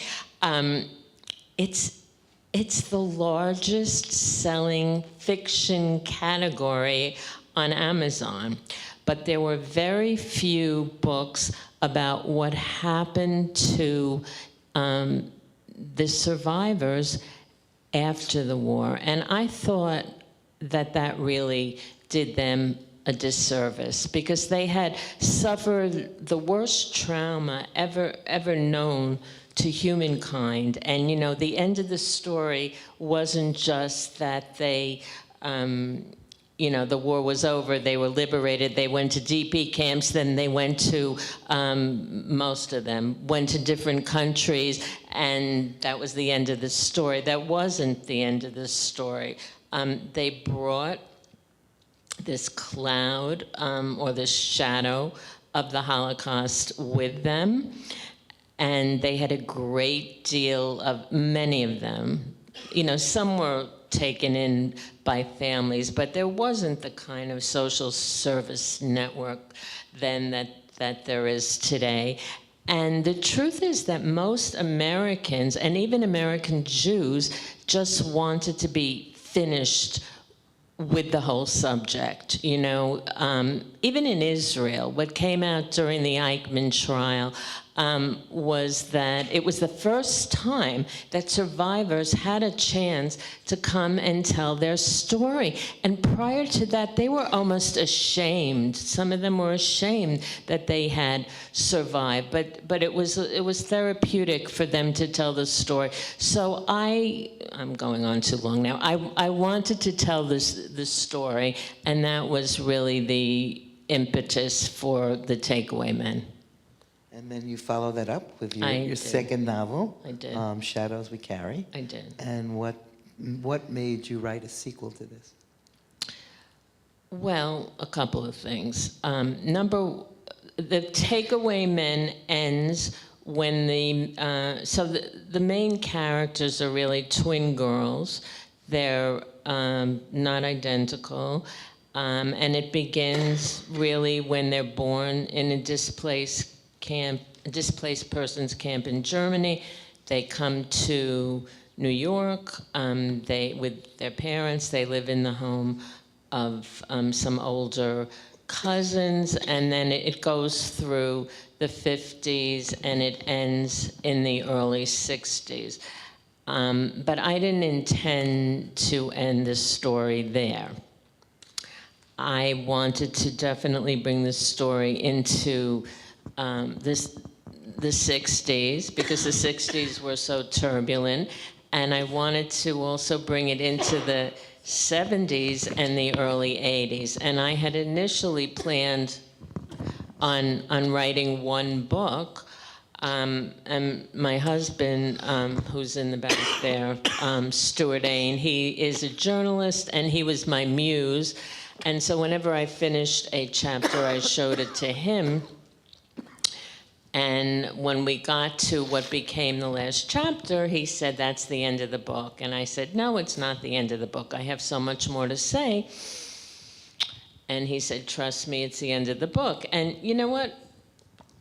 It's the largest selling fiction category on Amazon. But there were very few books about what happened to the survivors after the war. And I thought that that really did them a disservice, because they had suffered the worst trauma ever known to humankind. And, you know, the end of the story wasn't just that they, you know, the war was over, they were liberated, they went to DP camps, then they went to, most of them, went to different countries, and that was the end of the story. That wasn't the end of the story. They brought this cloud, or this shadow of the Holocaust with them, and they had a great deal of, many of them, you know, some were taken in by families, but there wasn't the kind of social service network then that there is today. And the truth is that most Americans, and even American Jews, just wanted to be finished with the whole subject. You know, even in Israel, what came out during the Eichmann trial was that it was the first time that survivors had a chance to come and tell their story. And prior to that, they were almost ashamed. Some of them were ashamed that they had survived, but it was therapeutic for them to tell the story. So I'm going on too long now. I wanted to tell this story, and that was really the impetus for the Takeaway Men. And then you follow that up with your did. second novel, I did. Shadows We Carry. I did. And what made you write a sequel to this? Well, a couple of things. The Takeaway Men ends when the main characters are really twin girls. They're not identical. And it begins really when they're born in a displaced persons camp in Germany. They come to New York. With their parents, they live in the home of some older cousins, and then it goes through the 50s and it ends in the early 60s. But I didn't intend to end the story there. I wanted to definitely bring the story into the 60s, because the 60s were so turbulent, and I wanted to also bring it into the 70s and the early 80s. And I had initially planned on writing one book, and my husband, who's in the back there, Stuart Ain, he is a journalist, and he was my muse. And so whenever I finished a chapter, I showed it to him. And when we got to what became the last chapter, he said, "That's the end of the book." And I said, "No, it's not the end of the book. I have so much more to say." And he said, "Trust me, it's the end of the book." And you know what?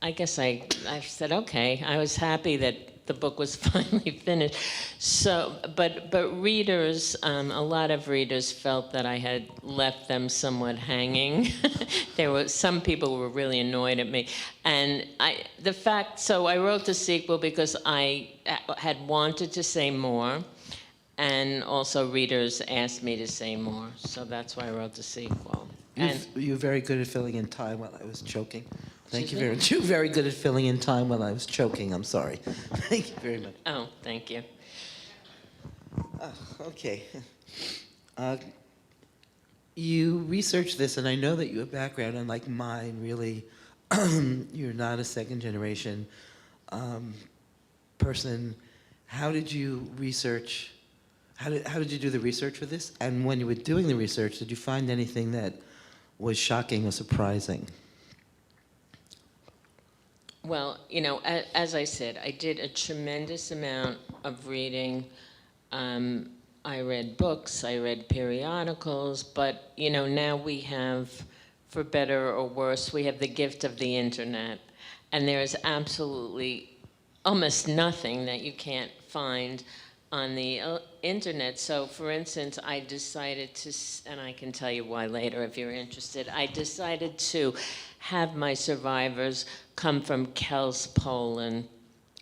I guess I said, okay. I was happy that the book was finally finished. So, but readers, a lot of readers felt that I had left them somewhat hanging. Some people were really annoyed at me. And so I wrote the sequel because I had wanted to say more, and also readers asked me to say more. So that's why I wrote the sequel. You're very good at filling in time while I was choking. Thank you Excuse very much. You're very good at filling in time while I was choking. I'm sorry. Thank you very much. Oh, thank you. Okay. You researched this, and I know that your background, unlike mine, really, you're not a second-generation person. How did you research? How did you do the research for this? And when you were doing the research, did you find anything that was shocking or surprising? Well, you know, as I said, I did a tremendous amount of reading. I read books, I read periodicals, but, you know, now we have, for better or worse, we have the gift of the internet. And there is absolutely almost nothing that you can't find on the internet. So, for instance, I decided to, and I can tell you why later if you're interested, I decided to have my survivors come from Kells, Poland,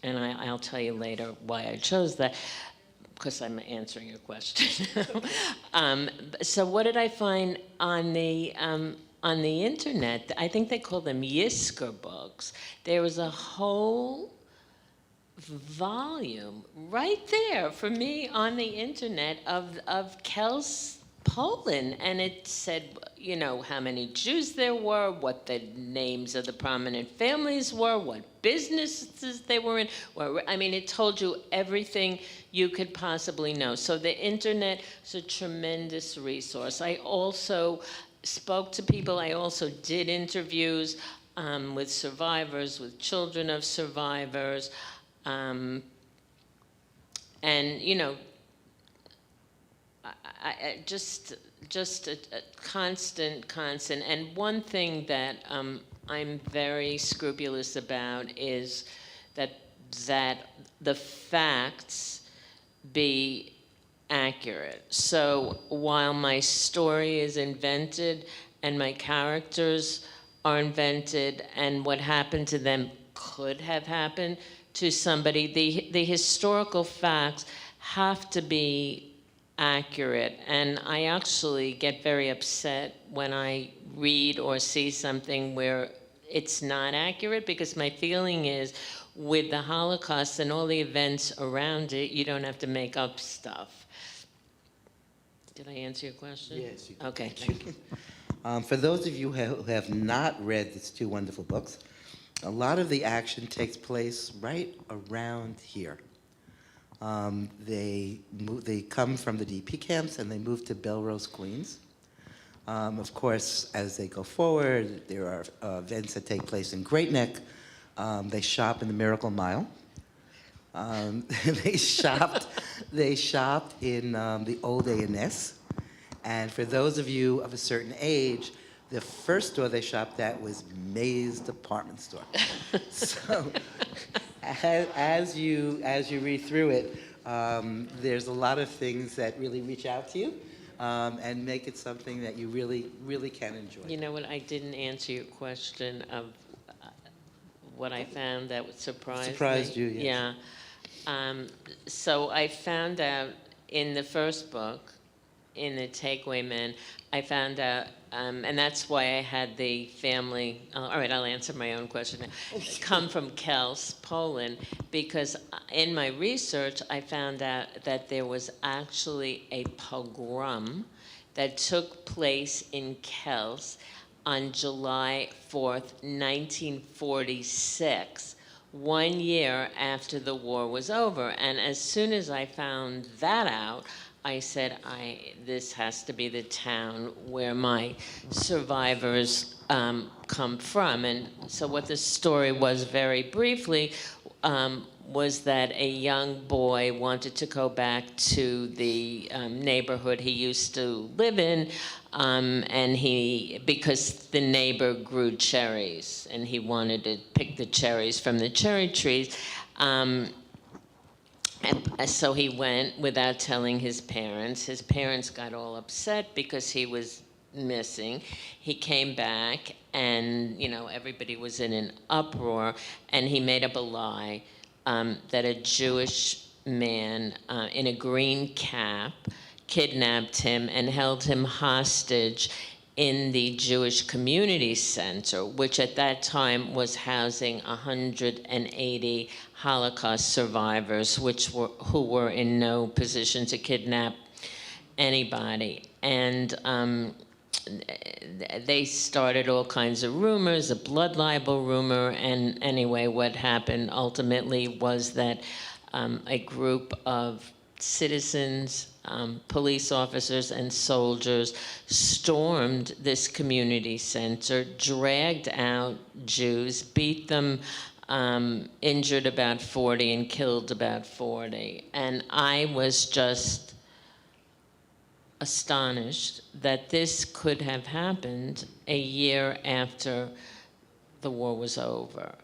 and I'll tell you later why I chose that, because I'm answering your question. So what did I find on the internet? I think they call them Yisker books. There was a whole volume right there for me on the internet of Kells, Poland, and it said, you know, how many Jews there were, what the names of the prominent families were, what businesses they were in. I mean, it told you everything you could possibly know. So the internet is a tremendous resource. I also spoke to people. I also did interviews with survivors, with children of survivors, and, you know, I just a constant. And one thing that I'm very scrupulous about is that the facts be accurate. So while my story is invented and my characters are invented and what happened to them could have happened to somebody, the historical facts have to be accurate. And I actually get very upset when I read or see something where it's not accurate, because my feeling is with the Holocaust and all the events around it, you don't have to make up stuff. Did I answer your question? Yes, you did. Okay, Thank thank you. For those of you who have not read these two wonderful books, a lot of the action takes place right around here. They come from the DP camps and they move to Belrose, Queens. Of course, as they go forward, there are events that take place in Great Neck. They shop in the Miracle Mile. They shopped in the old A&S. And for those of you of a certain age, the first store they shopped at was May's Department Store. So as you read through it, there's a lot of things that really reach out to you and make it something that you really, really can enjoy. You know what, I didn't answer your question of what I found that would Surprised me. you, yes. Yeah. So I found out in the first book, in the Takeaway Men, I found out, and that's why I had the family, all right, I'll answer my own question now, come from Kels, Poland, because in my research, I found out that there was actually a pogrom that took place in Kels on July 4th, 1946, 1 year after the war was over. And as soon as I found that out, I said, this has to be the town where my survivors come from. And so what the story was, very briefly, was that a young boy wanted to go back to the neighborhood he used to live in, and because the neighbor grew cherries, and he wanted to pick the cherries from the cherry trees. And so he went without telling his parents. His parents got all upset because he was missing. He came back, and everybody was in an uproar, and he made up a lie that a Jewish man in a green cap kidnapped him and held him hostage in the Jewish Community Center, which at that time was housing 180 Holocaust survivors, who were in no position to kidnap anybody. And they started all kinds of rumors, a blood libel rumor, and anyway, what happened ultimately was that a group of citizens, police officers, and soldiers stormed this community center, dragged out Jews, beat them, injured about 40, and killed about 40. And I was just astonished that this could have happened a year after the war was over.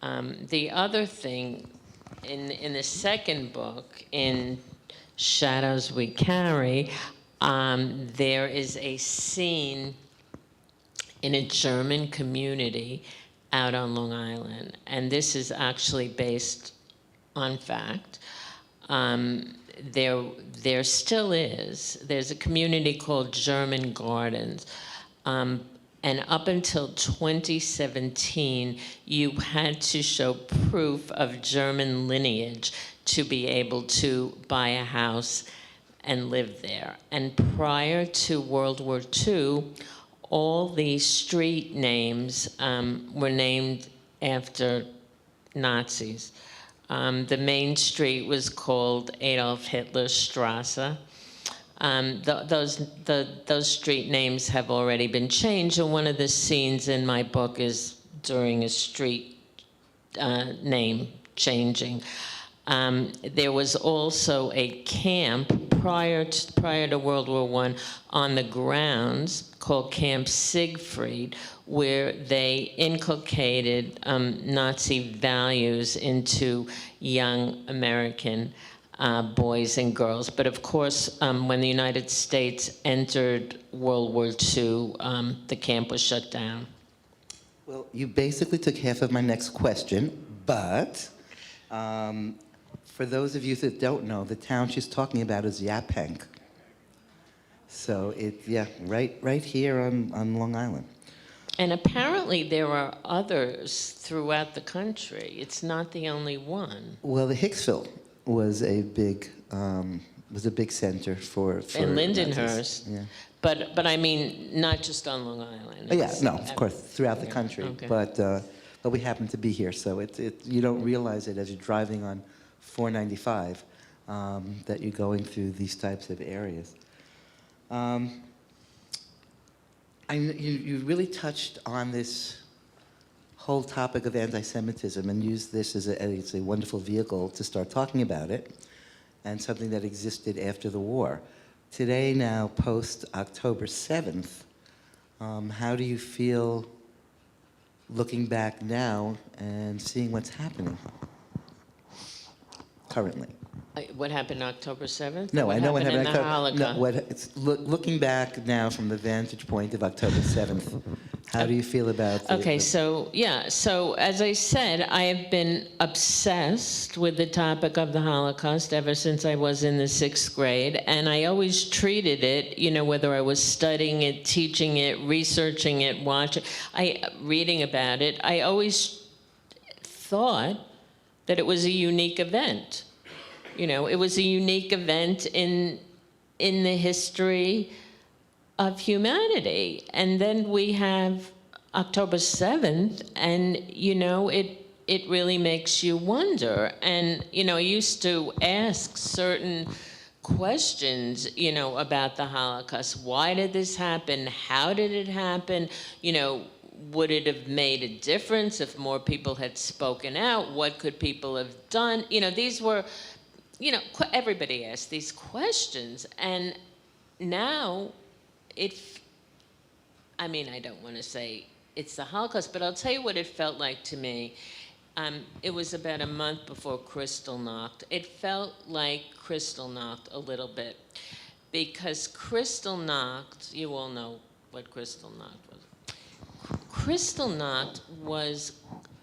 The other thing, in the second book, in Shadows We Carry, there is a scene in a German community out on Long Island, and this is actually based on fact. There still is. There's a community called German Gardens. And up until 2017, you had to show proof of German lineage to be able to buy a house and live there. And prior to World War II, all the street names were named after Nazis. The main street was called Adolf Hitler Strasse. Those street names have already been changed, and one of the scenes in my book is during a street name changing. There was also a camp prior to World War I on the grounds called Camp Siegfried, where they inculcated Nazi values into young American boys and girls. But of course, when the United States entered World War II, the camp was shut down. Well, you basically took half of my next question, but for those of you that don't know, the town she's talking about is Yaphank. So right here on Long Island. And apparently there are others throughout the country. It's not the only one. Well, the Hicksville was a big center for And Nazis. Lindenhurst. Yeah. But I mean, not just on Long Island. Oh, yeah, It's no, of course, throughout the yeah, country. okay. But we happen to be here, so you don't realize it as you're driving on 495 that you're going through these types of areas. You really touched on this whole topic of anti-Semitism and used this as it's a wonderful vehicle to start talking about it, and something that existed after the war. Today now, post-October 7th, how do you feel looking back now and seeing what's happening currently? What happened October 7th? No, I know what happened in the Holocaust? No, looking back now from the vantage point of October 7th, how do you feel about Okay, so as I said, I have been obsessed with the topic of the Holocaust ever since I was in the 6th grade, and I always treated it, whether I was studying it, teaching it, researching it, reading about it, I always thought that it was a unique event. It was a unique event in the history of humanity. And then we have October 7th, and, it really makes you wonder. And, I used to ask certain questions, about the Holocaust. Why did this happen? How did it happen? Would it have made a difference if more people had spoken out? What could people have done? These were, everybody asked these questions. And now I don't want to say it's the Holocaust, but I'll tell you what it felt like to me. It was about a month before Kristallnacht. It felt like Kristallnacht a little bit, because Kristallnacht, you all know what Kristallnacht was. Kristallnacht was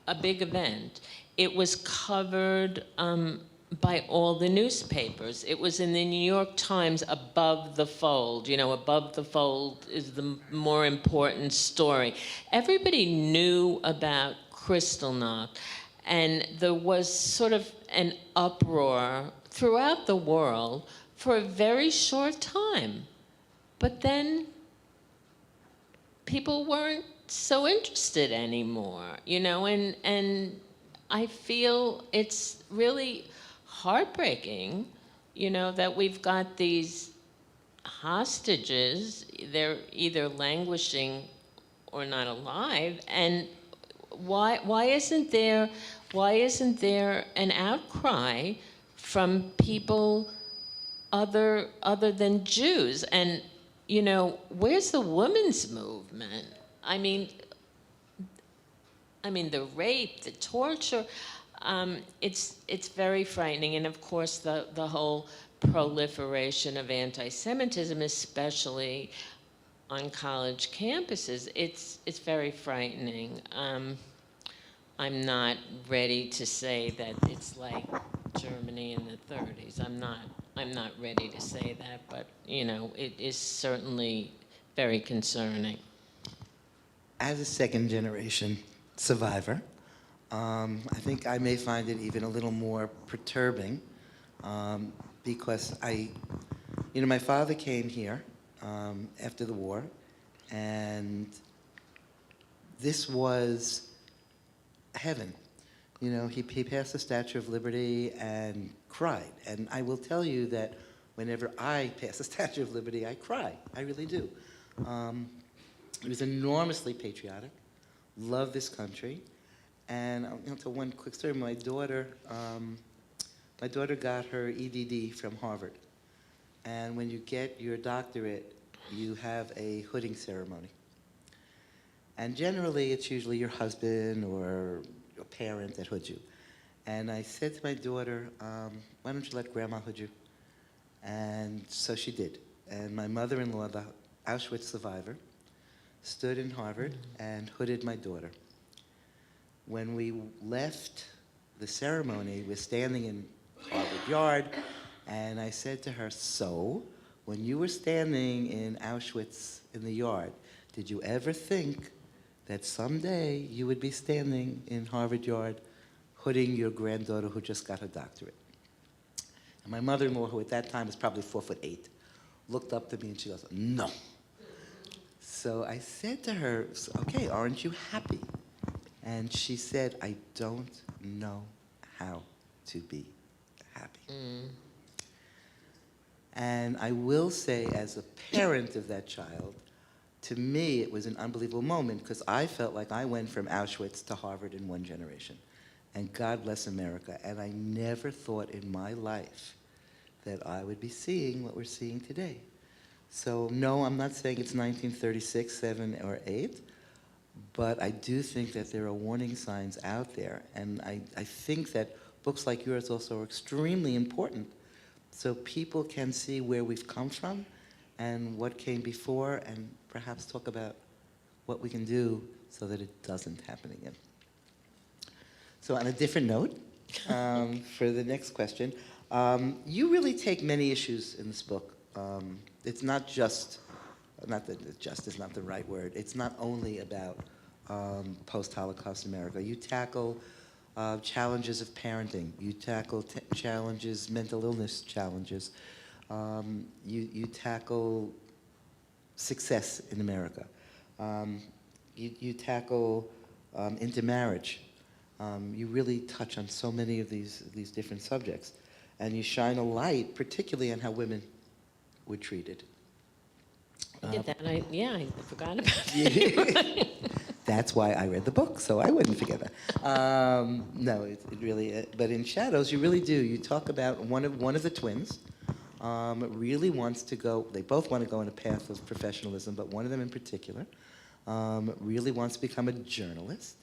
a big event. It was covered by all the newspapers. It was in the New York Times above the fold. Above the fold is the more important story. Everybody knew about Kristallnacht, and there was sort of an uproar throughout the world for a very short time. But then people weren't so interested anymore, and I feel it's really heartbreaking, that we've got these hostages. They're either languishing or not alive. And why isn't there an outcry from people other than Jews? And where's the women's movement? I mean the rape, the torture. It's very frightening, and of course the whole proliferation of anti-Semitism, especially on college campuses, it's very frightening. I'm not ready to say that it's like Germany in the 30s. I'm not ready to say that, but it is certainly very concerning. As a second generation survivor, I think I may find it even a little more perturbing, because my father came here after the war, and this was heaven. He passed the Statue of Liberty and cried. And I will tell you that whenever I pass the Statue of Liberty, I cry. I really do. He was enormously patriotic, loved this country. And I'll tell one quick story. My daughter got her EDD from Harvard. And when you get your doctorate, you have a hooding ceremony. And generally, it's usually your husband or your parent that hoods you. And I said to my daughter, why don't you let Grandma hood you? And so she did. And my mother-in-law, the Auschwitz survivor, stood in Harvard and hooded my daughter. When we left the ceremony, we're standing in Harvard Yard, and I said to her, so, when you were standing in Auschwitz in the yard, did you ever think that someday you would be standing in Harvard Yard hooding your granddaughter who just got her doctorate? And my mother-in-law, who at that time was probably 4'8", looked up to me and she goes, no. So I said to her, okay, aren't you happy? And she said, I don't know how to be happy. And I will say, as a parent of that child, to me it was an unbelievable moment because I felt like I went from Auschwitz to Harvard in one generation. And God bless America. And I never thought in my life that I would be seeing what we're seeing today. So no, I'm not saying it's 1936, 7, or 8, but I do think that there are warning signs out there. And I think that books like yours also are extremely important so people can see where we've come from and what came before and perhaps talk about what we can do so that it doesn't happen again. So on a different note, for the next question, you really take many issues in this book. It's not just, not that just is not the right word, it's not only about post-Holocaust America. You tackle challenges of parenting. You tackle challenges, mental illness challenges. You tackle success in America. You tackle intermarriage. You really touch on so many of these different subjects. And you shine a light, particularly on how women were treated. I did that. I forgot about that. That's why I read the book, so I wouldn't forget that. No, it really, but in Shadows, you really do. You talk about one of the twins really wants to go, they both want to go in a path of professionalism, but one of them in particular really wants to become a journalist.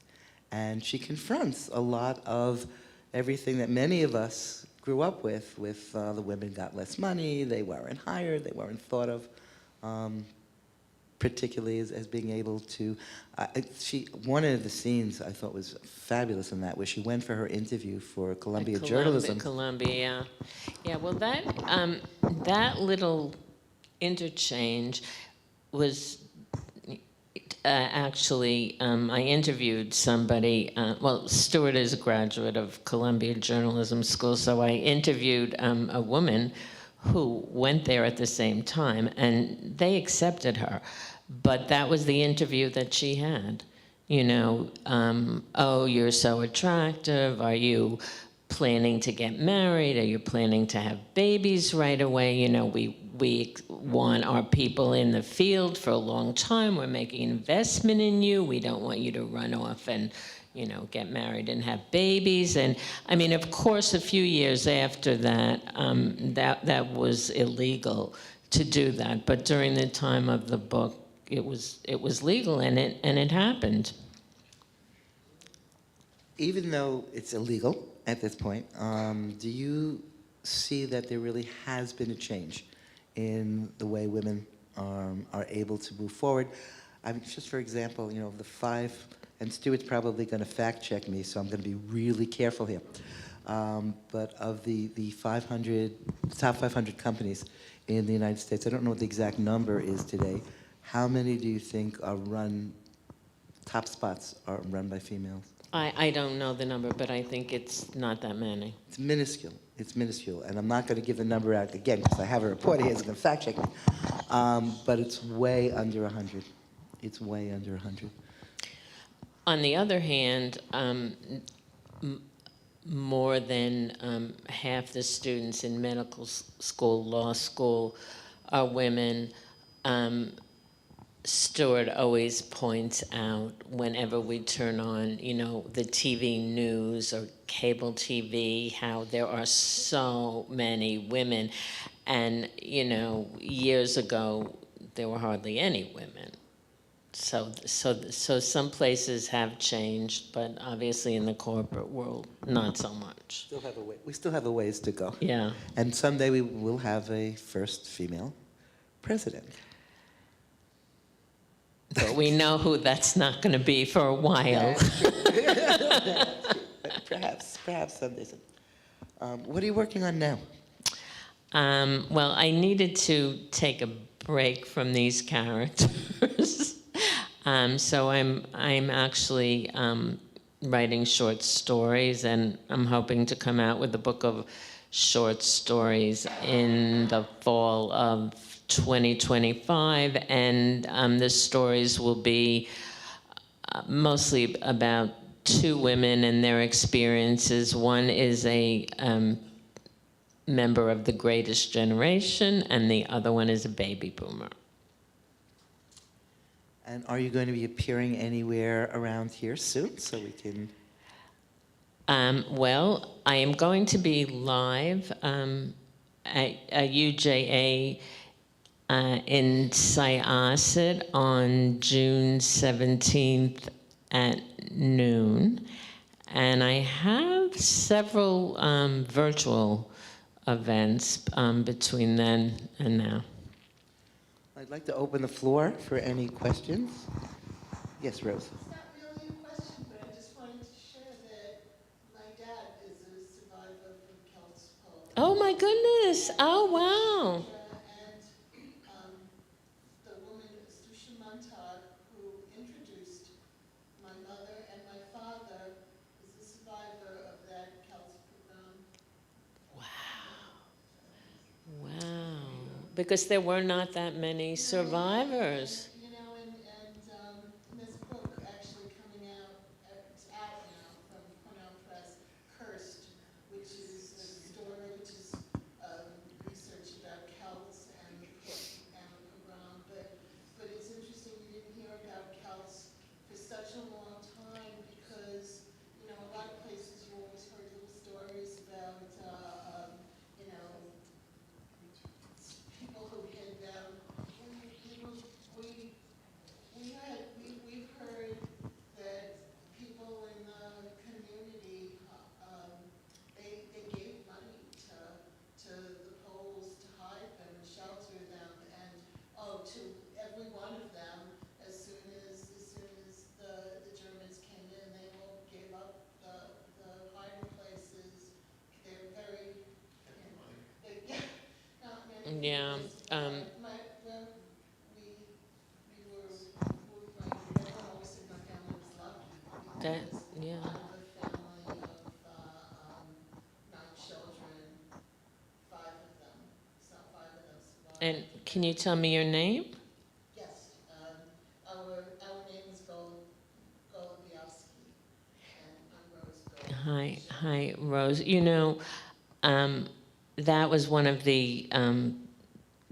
And she confronts a lot of everything that many of us grew up with the women got less money, they weren't hired, they weren't thought of. Particularly as being able to, one of the scenes I thought was fabulous in that, where she went for her interview for Columbia Journalism. Columbia, yeah. Well, that little interchange was actually, I interviewed somebody, well, Stuart is a graduate of Columbia Journalism School, so I interviewed a woman who went there at the same time, and they accepted her. But that was the interview that she had. You know, oh, you're so attractive. Are you planning to get married? Are you planning to have babies right away? You know, we want our people in the field for a long time. We're making an investment in you. We don't want you to run off and, you know, get married and have babies. And I mean, of course, a few years after that, that was illegal to do that. But during the time of the book, it was legal, and it happened. Even though it's illegal at this point, do you see that there really has been a change in the way women are able to move forward? I mean, just for example, you know, the 5, and Stuart's probably going to fact check me, so I'm going to be really careful here. But of the top 500 companies in the United States, I don't know what the exact number is today. How many do you think are top spots are run by females? I don't know the number, but I think it's not that many. It's minuscule. It's minuscule. And I'm not going to give the number out again because I have a reporter here who's going to fact check me. But it's way under 100. It's way under 100. On the other hand, more than half the students in medical school, law school, are women. Stuart always points out whenever we turn on, you know, the TV news or cable TV, how there are so many women. And, you know, years ago, there were hardly any women. So some places have changed, but obviously in the corporate world, not so much. We still have a ways to go. Yeah. And someday we will have a first female president. But we know who that's not going to be for a while. Perhaps someday. What are you working on now? Well, I needed to take a break from these characters. So I'm actually writing short stories, and I'm hoping to come out with a book of short stories in the fall of 2025, and the stories will be mostly about two women and their experiences. One is a member of the greatest generation, and the other one is a baby boomer. And are you going to be appearing anywhere around here soon so we can... Well, I am going to be live at UJA in Syosset on June 17th at noon. And I have several virtual events between then and now. I'd like to open the floor for any questions. Yes, Rose. It's not really a question, but I just wanted to share that my dad is a survivor from Kelt's Pole. Oh my goodness! Oh wow! And the woman, Susha Montag, who introduced my mother and my father, is a survivor of that Kelt's pogrom. Wow! Because there were not that many survivors. You know, and this book actually coming out, it's out now from Cornell Press, Cursed, which is a story, which is research about Celts and the pogrom. But it's interesting you didn't hear about Celts for such a long time because, you know, a lot of places you always heard little stories about, you know, people who hid them. We've heard that people in the community, they gave money to the Poles to hide them and shelter them, and to every one of them, as soon as the Germans came in, they all gave up the hiding places. They're very, not many. Yeah. Everyone always said my family was lucky. That yeah. I have a family of 9 children, 5 of them survived. And can you tell me your name? Yes, our name is Golubiowski, and I'm Rose Gold. Hi, Rose. You know, that was one of the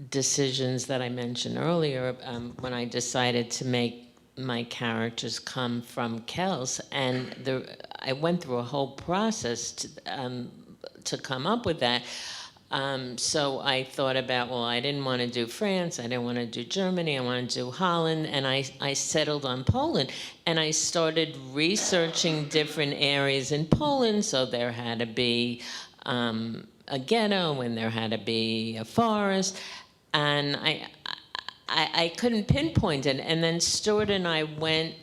decisions that I mentioned earlier when I decided to make my characters come from Kells, and I went through a whole process to come up with that. So I thought about, well, I didn't want to do France, I didn't want to do Germany, I wanted to do Holland, and I settled on Poland. And I started researching different areas in Poland, so there had to be a ghetto, and there had to be a forest, and I couldn't pinpoint it. And then Stuart and I went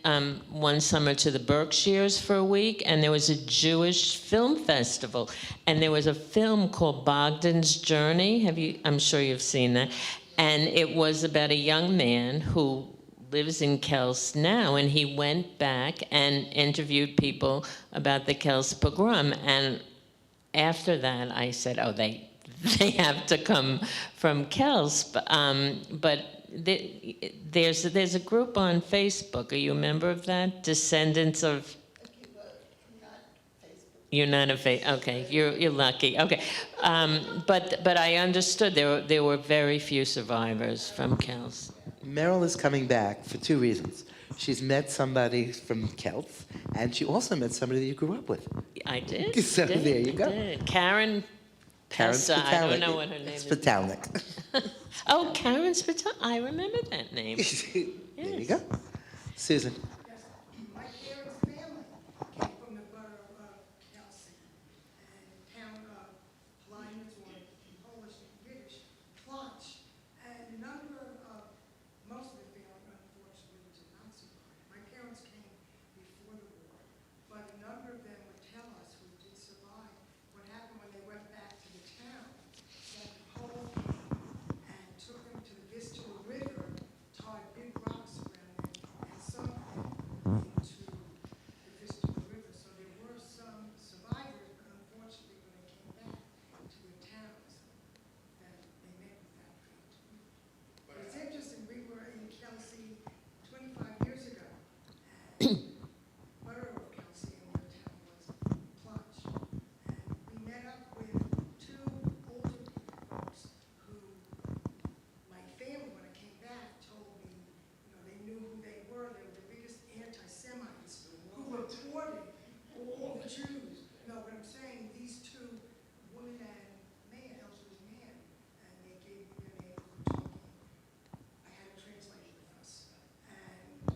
one summer to the Berkshires for a week, and there was a Jewish film festival, and there was a film called Bogdan's Journey. I'm sure you've seen that. And it was about a young man who lives in Kells now, and he went back and interviewed people about the Kells pogrom. And after that, I said, oh, they have to come from Kells. But there's a group on Facebook. Are you a member of that? Descendants of... Okay, but not Facebook. You're not a okay, you're lucky. Okay. But I understood there were very few survivors from Kells. Meryl is coming back for 2 reasons. She's met somebody from Celts, and she also met somebody that you grew up with. I did. So there you go. Did. Karen Pessa, I don't know what her name is. Spitalnik. Oh, Karen Spitalnik. I remember that name. There you go. Susan. Yes, my parents' family came from the borough of Kelsey and town of Plymouth, or Polish and British, Plunge. And a number of, most of the family unfortunately did not survive. My parents came before the war, but a number of them would tell us who did survive what happened when they went back to the town. That the Pole came and took them to the Vistula River, tied big rocks around them, and sunk them into the Vistula River. So there were some survivors, but unfortunately, when they came back to their towns, that they met with that fate. But it's interesting, we were in Kelsey 25 years ago, and borough of Kelsey, and their town was Plunge. And we met up with two older folks who, my family, when I came back, told me, they knew who they were. They were the biggest anti-Semites who reported all the Jews. No, but I'm saying these two, woman and man, elderly man, and they gave me their name. We were talking. I had a translator with us. And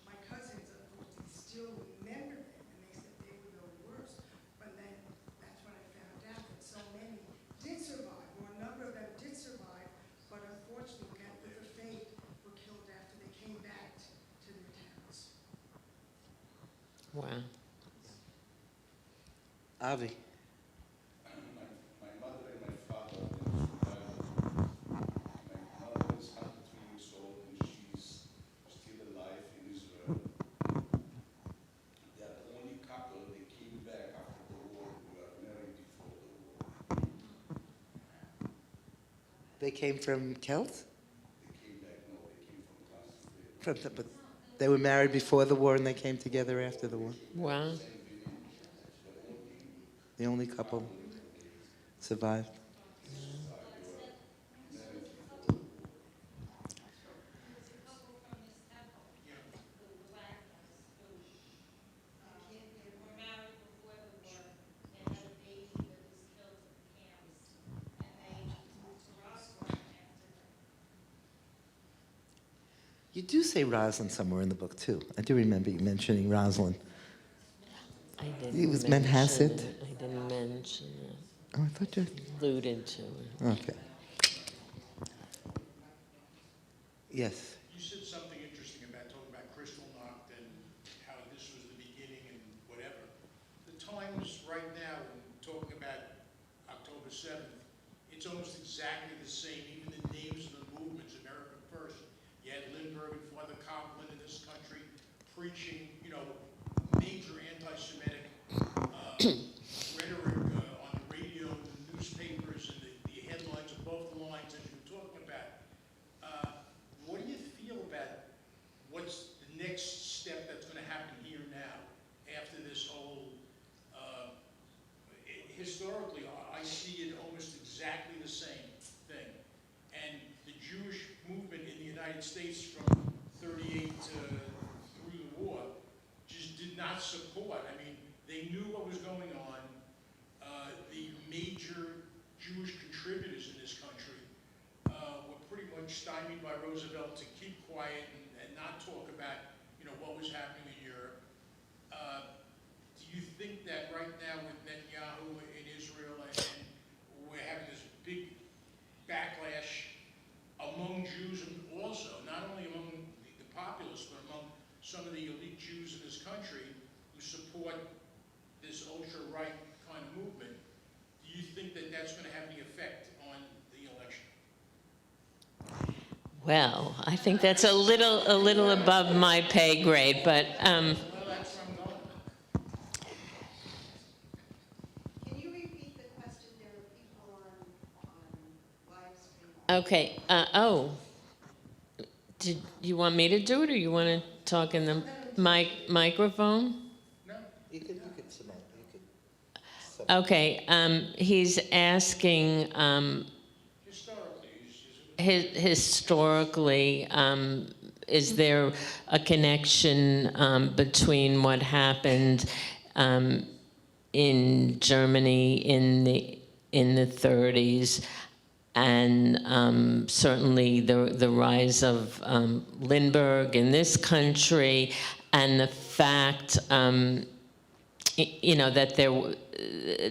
my cousins, unfortunately, still remember them, and they said they were the worst. But then that's when I found out that so many did survive, or a number of them did survive, but unfortunately, got with the fate, were killed after they came back to their towns. Wow. Avi. My mother and my father in Chicago. My mother is 103 years old and she's still alive in Israel. They are the only couple that came back after the war who were married before the war. They came from Kelt? They came back, no, they came from Constantine. But they were married before the war and they came together after the war. Wow. The only couple survived. You do say Rosalind somewhere in the book, too. I do remember you mentioning Rosalind. I didn't It was mention Manhasset? it. I didn't mention it. Oh, I thought you... Alluded to it. Okay. Yes. You said something interesting about talking about Kristallnacht and how this was the beginning and whatever. The Times right now, when talking about October 7th, it's almost exactly the same, even the names of the movements, America First. You had Lindbergh and Father Coughlin in this country preaching, major anti-Semitic rhetoric on the radio, the newspapers, and the headlines of both the lines as you were talking about. What do you feel about what's the next step that's going to happen here now after this whole, historically, I see it almost exactly the same thing. And the Jewish movement in the United States from 38 through the war just did not support. I mean, they knew what was going on. The major Jewish contributors in this country were pretty much stymied by Roosevelt to keep quiet and not talk about, what was happening in Europe. Do you think that right now with Netanyahu in Israel and we're having this big backlash among Jews and also, not only among the populace, but among some of the elite Jews in this country who support this ultra-right kind of movement, do you think that that's going to have any effect on the election? Well, I think that's a little above my pay grade, but Well, that's where I'm going. Can you repeat the question? There are people on live stream. okay. Did you want me to do it, or you want to talk in the microphone? You could submit. You could. Okay. He's asking. Historically, is there a connection between what happened in Germany in the 30s and certainly the rise of Lindbergh in this country, and the fact, that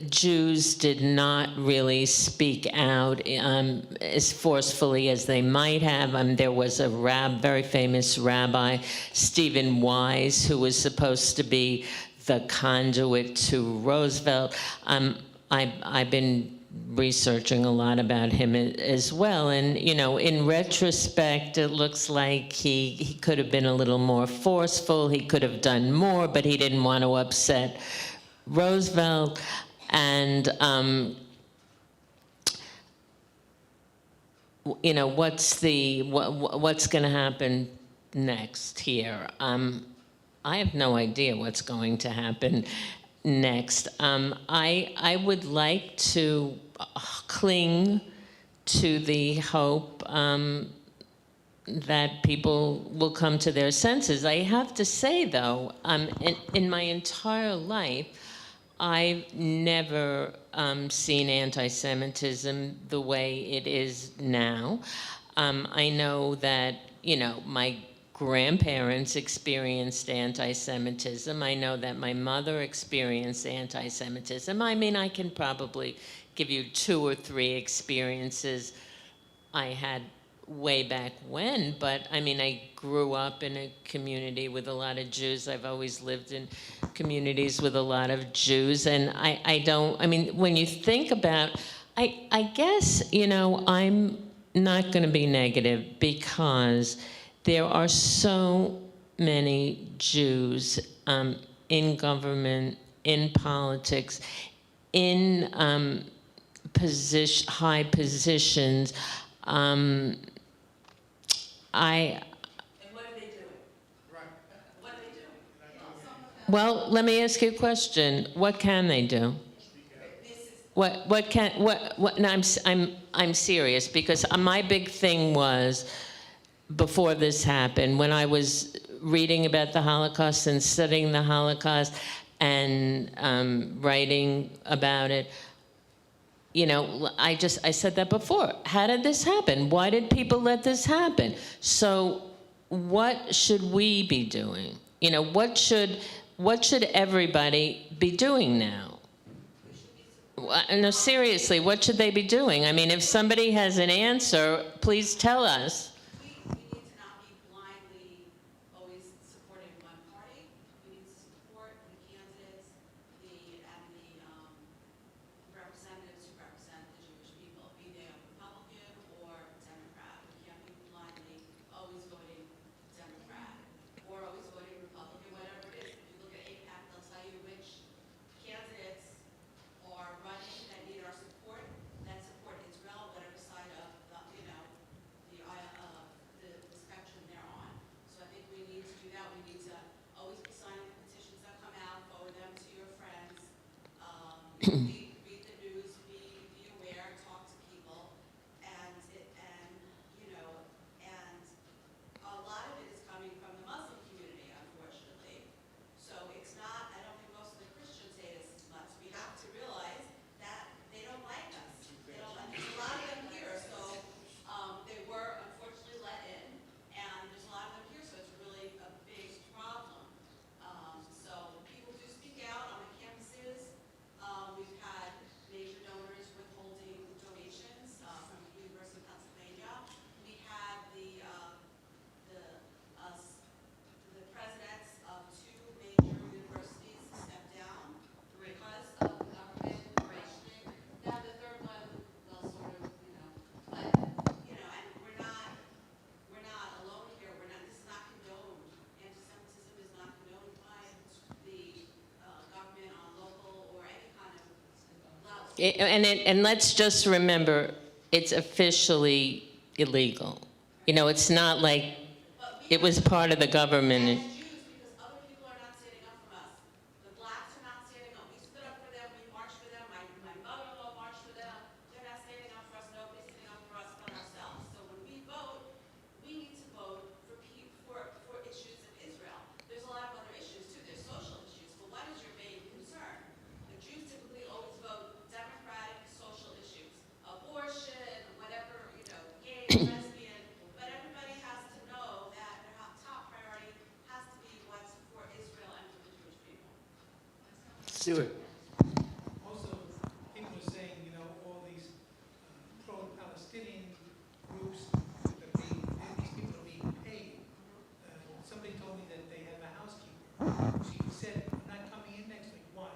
Jews did not really speak out as forcefully as they might have. There was a very famous rabbi, Stephen Wise, who was supposed to be the conduit to Roosevelt. I've been researching a lot about him as well, and in retrospect, it looks like he could have been a little more forceful. He could have done more, but he didn't want to upset Roosevelt. And what's going to happen next here? I have no idea what's going to happen next. I would like to cling to the hope that people will come to their senses. I have to say, though, in my entire life, I've never seen anti-Semitism the way it is now. I know that, my grandparents experienced anti-Semitism. I know that my mother experienced anti-Semitism. I can probably give you 2 or 3 experiences I had way back when, but I grew up in a community with a lot of Jews. I've always lived in communities with a lot of Jews, and when you think about, I guess, I'm not going to be negative, because there are so many Jews in government, in politics, in high positions. And what are they doing? What are they doing? Well, let me ask you a question. What can they do? No, I'm serious, because my big thing was, before this happened, when I was reading about the Holocaust and studying the Holocaust and writing about it, I said that before. How did this happen? Why did people let this happen? So what should we be doing? What should everybody be doing now? No, seriously, what should they be doing? If somebody has an answer, please tell us. We need to not be blindly always supporting one party. We need to support the candidates, and the representatives who represent the Jewish people, be they a Republican or Democrat. We can't be blindly always voting Democrat or always voting Republican, whatever it is. If you look at AIPAC, they'll tell you which candidates are running that need our support, that support Israel, whatever side of the spectrum they're on. So I think we need to do that. We need to always be signing the petitions that come out, forward them to your friends. Read the news, be aware, talk to people, and a lot of it is coming from the Muslim community, unfortunately. So it's not. I don't think most of the Christians hate us as much. We have to realize that they don't like us. They don't. And there's a lot of them here, so they were unfortunately let in, and there's a lot of them here, so it's really a big problem. So people do speak out on the campuses. We've had major donors withholding donations from the University of Pennsylvania. We had the presidents of 2 major universities step down because of the government rationing. Now the third one, they'll sort of, but and we're not alone here. This is not condoned. Anti-Semitism is not condoned by the government on local or any kind of level. And let's just remember, it's officially illegal. It's not like it was part of the government. As Jews, because other people are not standing up for us. The blacks are not standing up. We stood up for them. We marched for them. My mother-in-law marched for them. They're not standing up for us. Nobody's standing up for us but ourselves. So when we vote, we need to vote for issues of Israel. There's a lot of other issues too. There's social issues. But what is your main concern? The Jews typically always vote Democratic social issues, abortion, whatever Stuart. Also, people are saying, you know, all these pro-Palestinian groups, that these people are being paid. Somebody told me that they have a housekeeper. She said, I'm not coming in next week. Why?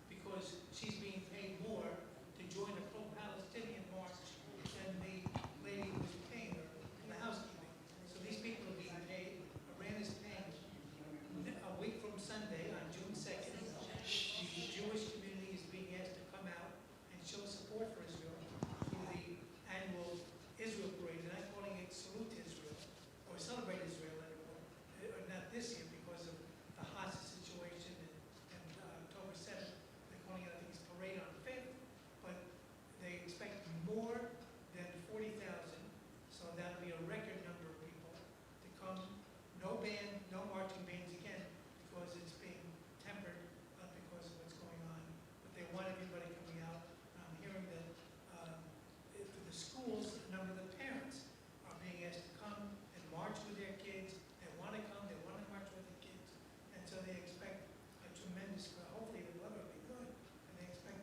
Because she's being paid more to join a pro-Palestinian march than the lady who was paying her in the housekeeping. So these people are being paid. Iran is paying a week from Sunday on June 2nd. The Jewish community is being asked to come out and show support for Israel through the annual Israel parade. And I'm calling it Salute Israel, or Celebrate Israel anymore. Not this year because of the hostage situation and October 7th. They're calling it, I think it's Parade on 5th. But they expect more than 40,000, so that'll be a record number of people to come. No band, no marching bands again, because it's being tempered because of what's going on. But they want everybody coming out. I'm hearing that for the schools, a number of the parents are being asked to come and march with their kids. They want to come, they want to march with the kids. And so they expect a tremendous, hopefully the weather will be good, and they expect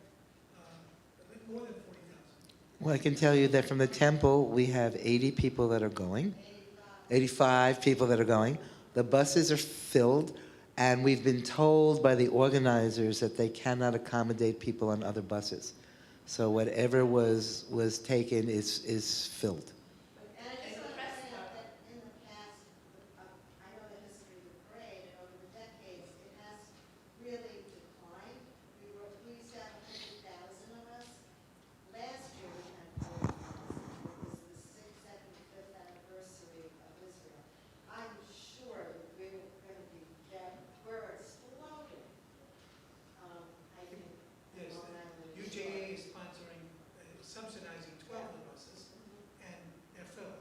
a bit more than 40,000. Well, I can tell you that from the temple, we have 80 people that are going, 85 people that are going. The buses are filled, and we've been told by the organizers that they cannot accommodate people on other buses. So whatever was taken is filled. And I just want to point out that in the past, I know the history of the parade, and over the decades, it has really declined. We used to have 100,000 of us. Last year, we had 40,000. It was the 75th anniversary of Israel. I'm sure that we're going to be we're exploding. I think. Yes, Long Island is UJA is sponsoring, subsidizing 12 of the buses, and they're filled.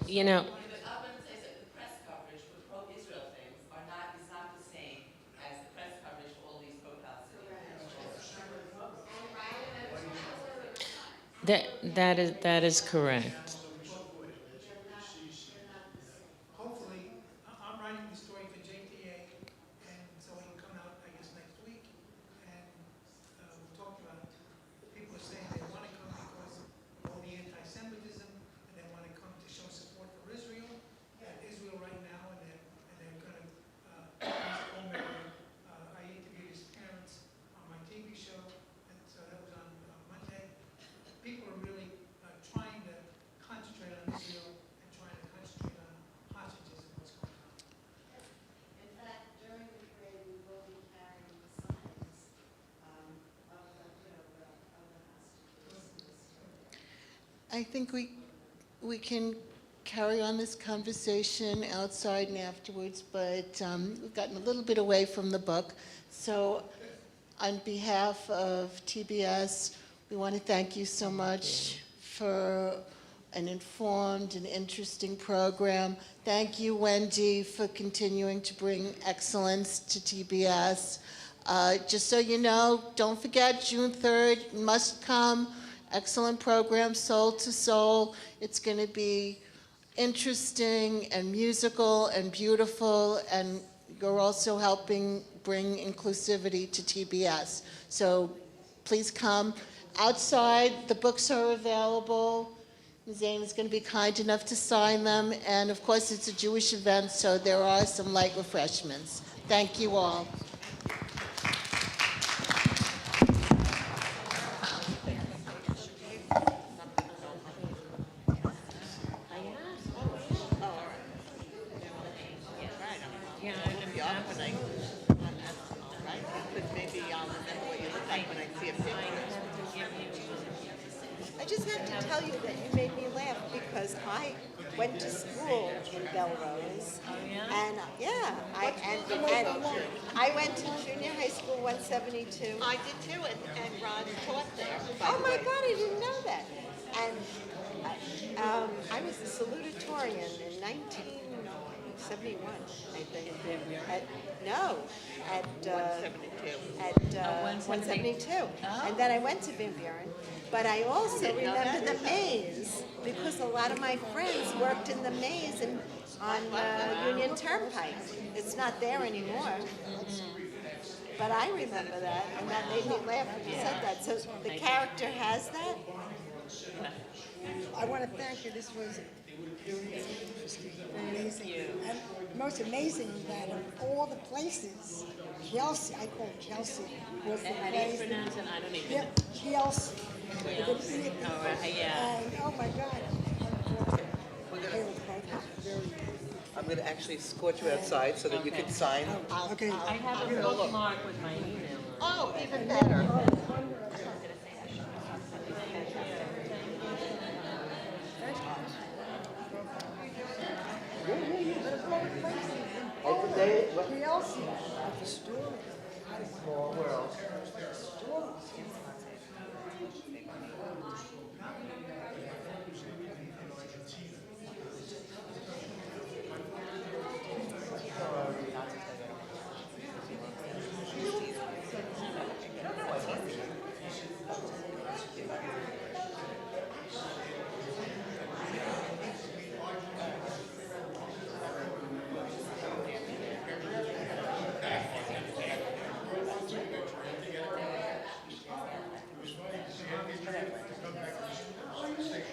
You know, But I'm going to say that the press coverage for pro-Israel things is not the same as the press coverage for all these pro-Palestinian things. that is correct. Hopefully, I'm writing the story for JTA, and so it'll come out, I guess, next week. And we'll talk about it. People are saying they want to come because of all the anti-Semitism, and they want to come to show support for Israel. Israel right now, and they're going to. I interviewed his parents on my TV show, and so that was on Monday. People are really trying to concentrate on Israel and trying to concentrate on hostages and what's going on. In fact, during the parade, we will be carrying signs of the hostages. I think we can carry on this conversation outside and afterwards, but we've gotten a little bit away from the book. So on behalf of TBS, we want to thank you so much for an informed and interesting program. Thank you, Wendy, for continuing to bring excellence to TBS. Just so you know, don't forget, June 3rd, you must come. Excellent program, Soul to Soul. It's going to be interesting and musical and beautiful, and you're also helping bring inclusivity to TBS. So please come. Outside, the books are available. Zane is going to be kind enough to sign them. And of course, it's a Jewish event, so there are some light refreshments. Thank you all. I just have to tell you that you made me laugh because I went to school in Belrose, and I went to junior high school 172. I did too, and Ron taught there. Oh my God, I didn't know that. And I was a salutatorian in 1971, I think. At 172. And then I went to Van Buren. But I also remember the maze because a lot of my friends worked in the maze on Union Turnpike. It's not there anymore. But I remember that, and that made me laugh when you said that. So the character has that? I want to thank you. This was very interesting, amazing. And most amazing is that of all the places, Kelsey, I call Kelsey, was the How do you place. pronounce it? I don't even. Yeah, Kelsey. Kelsey. Oh, right, yeah. And, oh my God. They were both very good. I'm going to actually escort you outside so that you can sign. Okay. I have a bookmark with my email on it. Oh, even better. Every day, Kelsey, but the story. small world. It was funny to see Andy come back to the station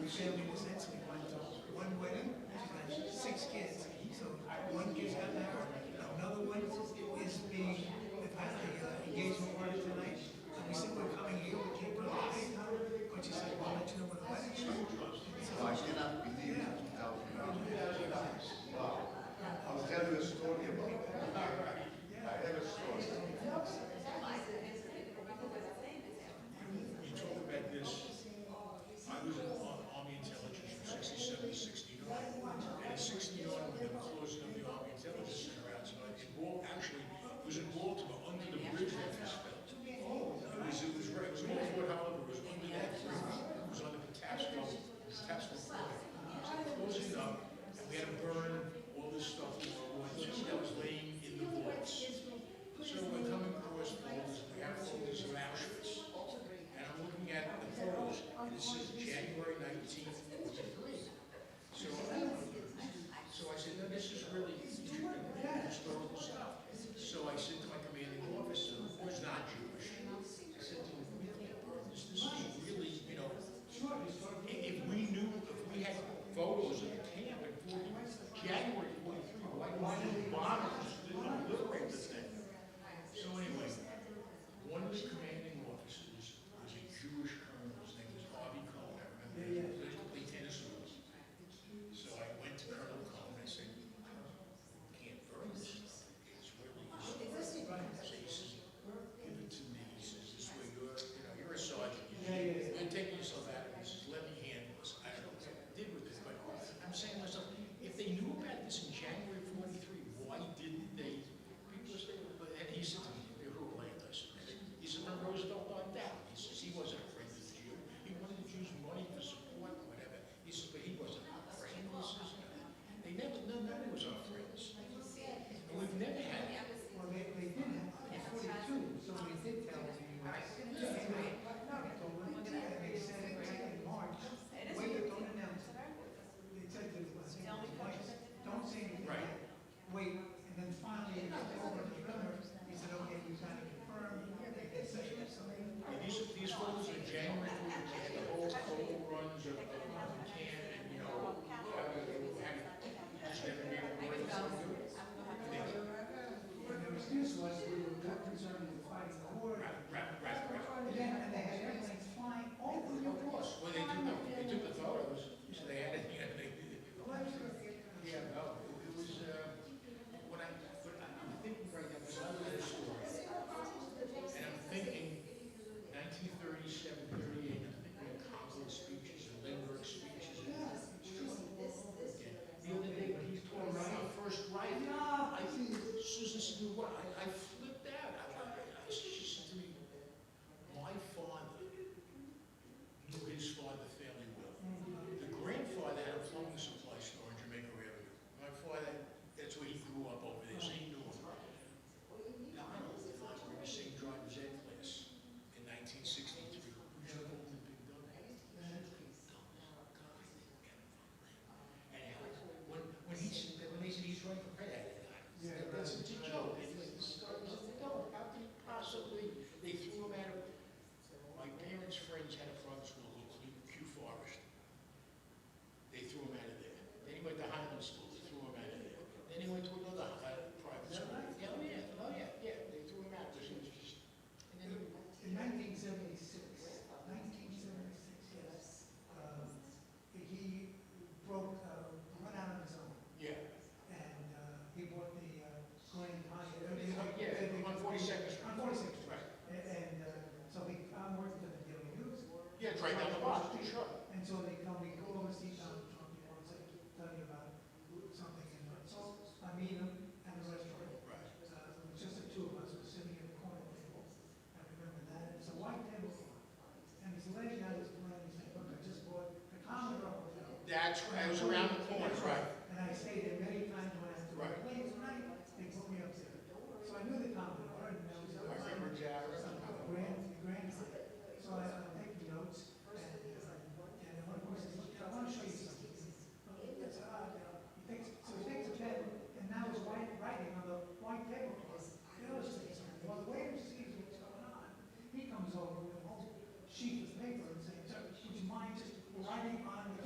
family in a sense. We went to one wedding, she had 6 kids. So one kid got married, another one is being, the engagement party tonight. So we said we're coming here, we can't go to the big time, but she said, we'll let you know when the wedding is. So I cannot believe it, $2,000. Wow. I'll tell you a story about that. I have a story. You talk about this, I was on Army Intelligence from 67 to 69. And in 69, when they were closing up the Army Intelligence Center outside, actually, it was in Baltimore, under the bridge that was built. It was right, it was in Fort Hollywood, it was under that bridge. It was on the Patapsco Point. So they closed it up, and we had to burn all this stuff in World War II that was laying in the vaults. So we're coming across folders, we have folders of Auschwitz. And I'm looking at the photos, and it says January 1943. So I said, no, this is really historical stuff. So I said to my commanding officer, who was not Jewish, I said to him, we can't burn this. This is really, if we had photos of the camp in January 43, why did we bombers didn't liberate the thing? So anyway, one of the commanding officers was a Jewish colonel. His name was Rabbi. I remember he played tennis with us. So I went to Colonel Cohen and I said, can't burn this stuff. It's really historical. So he says, give it to me. He says, this way you're a sergeant. You're taking yourself out of it. He says, let me handle this. I don't know what I did with this, but I'm saying to myself, if they knew about this in January 43, why didn't they? Because and he said to me, you're who land us. He said, when Roosevelt died down, he says, he wasn't afraid of the Jew. He wanted the Jews money for support or whatever. He says, but he wasn't afraid. He says, they never, nobody was our friends. And we've never had it. Well, they did have, in 42, so they did tell the U.S. They said it back in March, wait, don't announce it. They said to us, don't say anything. Right. Wait, and then finally, in October, November, he said, okay, we've got to confirm, they can say something. These photos are January 43, the whole runs of the camp and, how just never made a word of something. And their excuse was, we were more concerned with fighting the war. Right. And they had airplanes flying over your course. Well, they took the photos, so they had it, yeah, no, it was, when I'm thinking right now, because I was at a store, and I'm thinking 1937, 38, I'm thinking of Conklin speeches and Lindbergh speeches. The other day when he told me our first right, I think Susan said, what? I flipped out. She said to me, my father knew his father fairly well. The grandfather had a plumbing supply store in Jamaica Avenue. My father, that's where he grew up over there, so he knew him. Donald and I were in the same driver's ed class in 1963. We took home the big double. And when they said he's running for president, that's a joke. How can he possibly? They threw him out of. My parents' friends had a private school called Q Forest. They threw him out of there. Then he went to Highland School. They threw him out of there. Then he went to another private school. Yeah. They threw him out because he was just. And then In 1976, yes, he went out on his own. Yeah. And he bought the Grand Hyatt. On 42nd Street. On 42nd Street. Right. And so I'm working for the Daily News. Yeah, it's right down the block. Sure. And so they come, we go overseas on Trump, he wants to tell you about something. And so I meet him at a restaurant. Right. Just the two of us were sitting at the corner table. I remember that. It's a white tablecloth. And this lady I was playing, he said, look, I just bought the Commodore Hotel. That's right. It was around the corner, right? And I stayed there many times when I had to Right. play tonight, they put me up there. So I knew the Commodore, and that was I remember Jared. grand. So I take the notes, and one person says, I want to show you something. He takes a pen, and now he's writing on the white tablecloth. Illustrates something. Well, the waiter sees what's going on. He comes over with a whole sheet of paper and says, would you mind just writing on the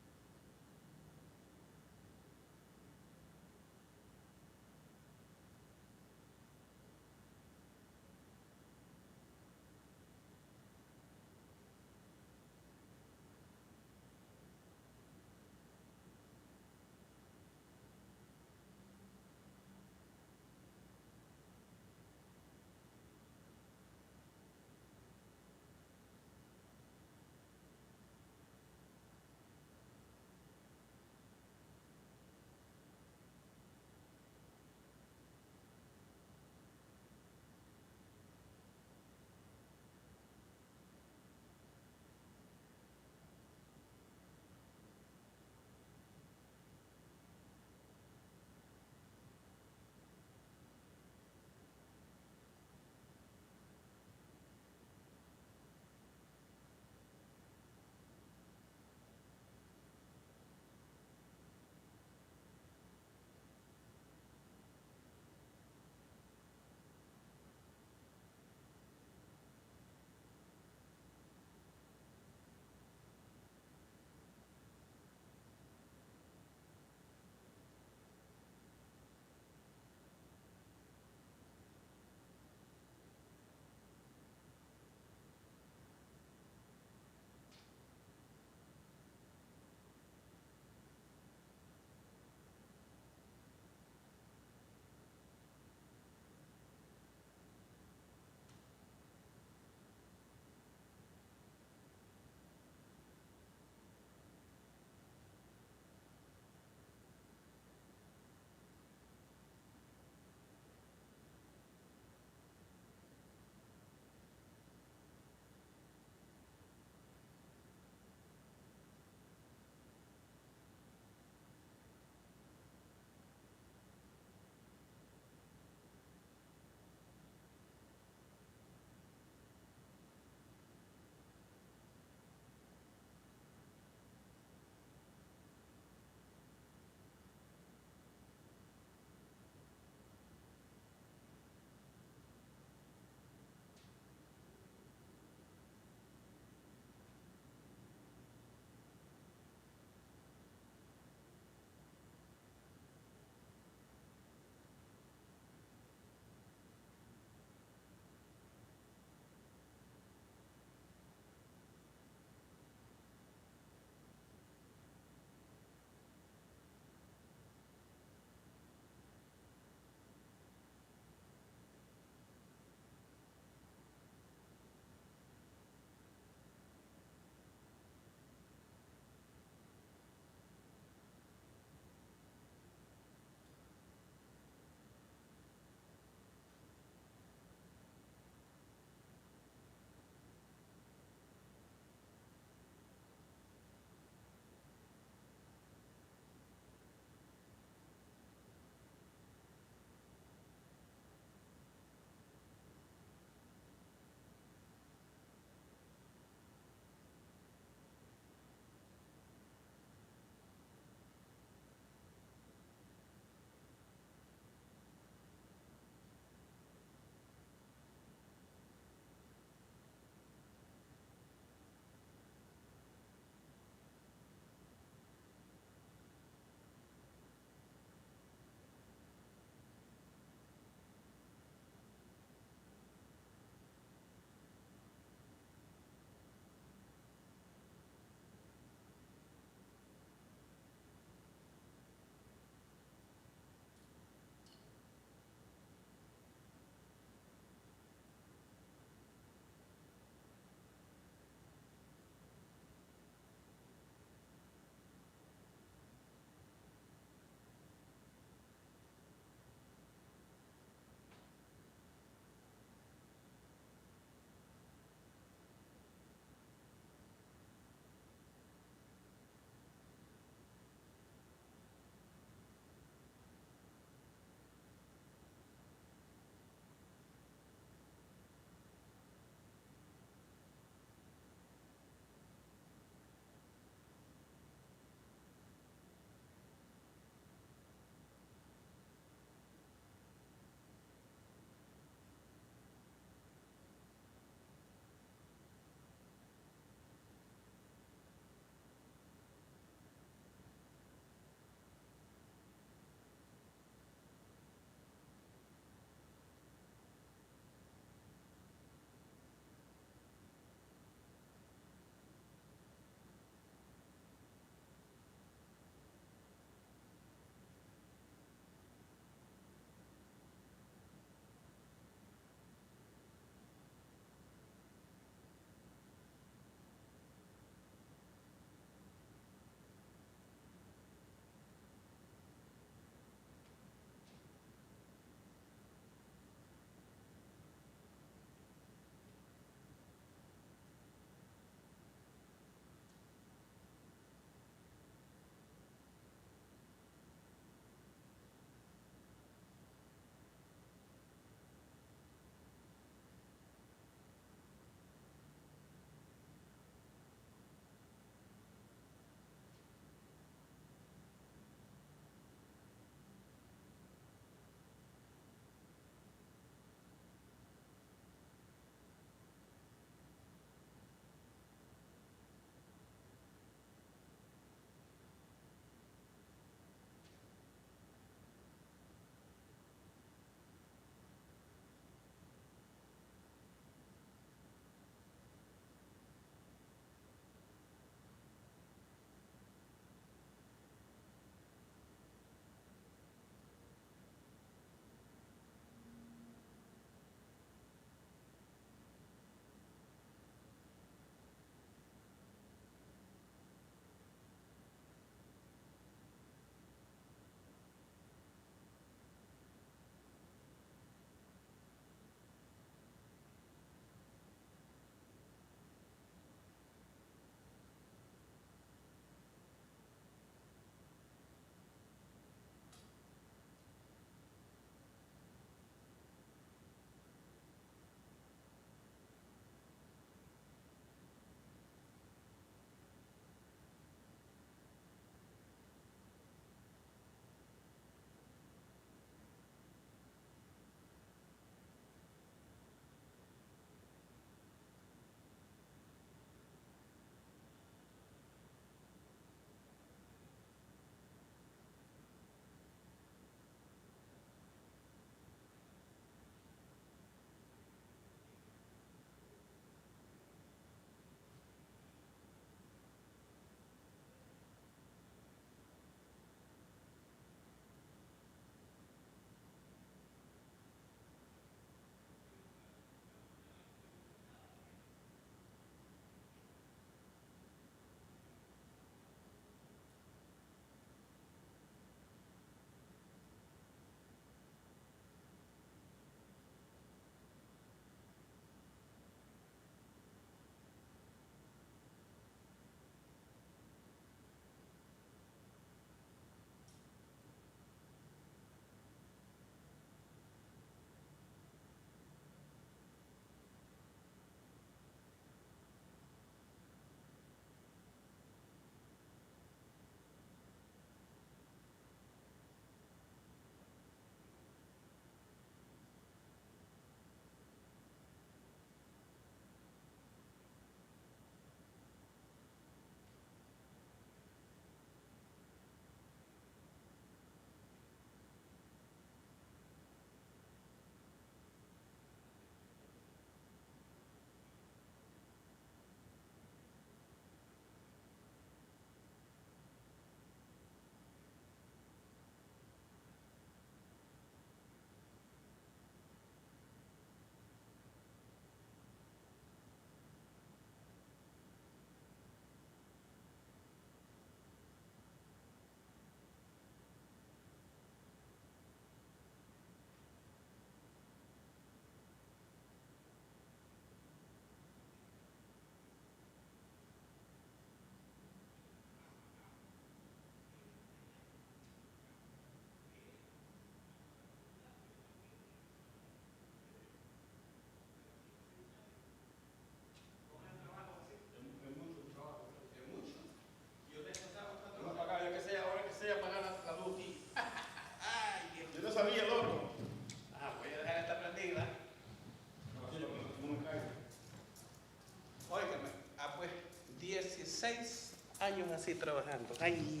años así trabajando. Ay,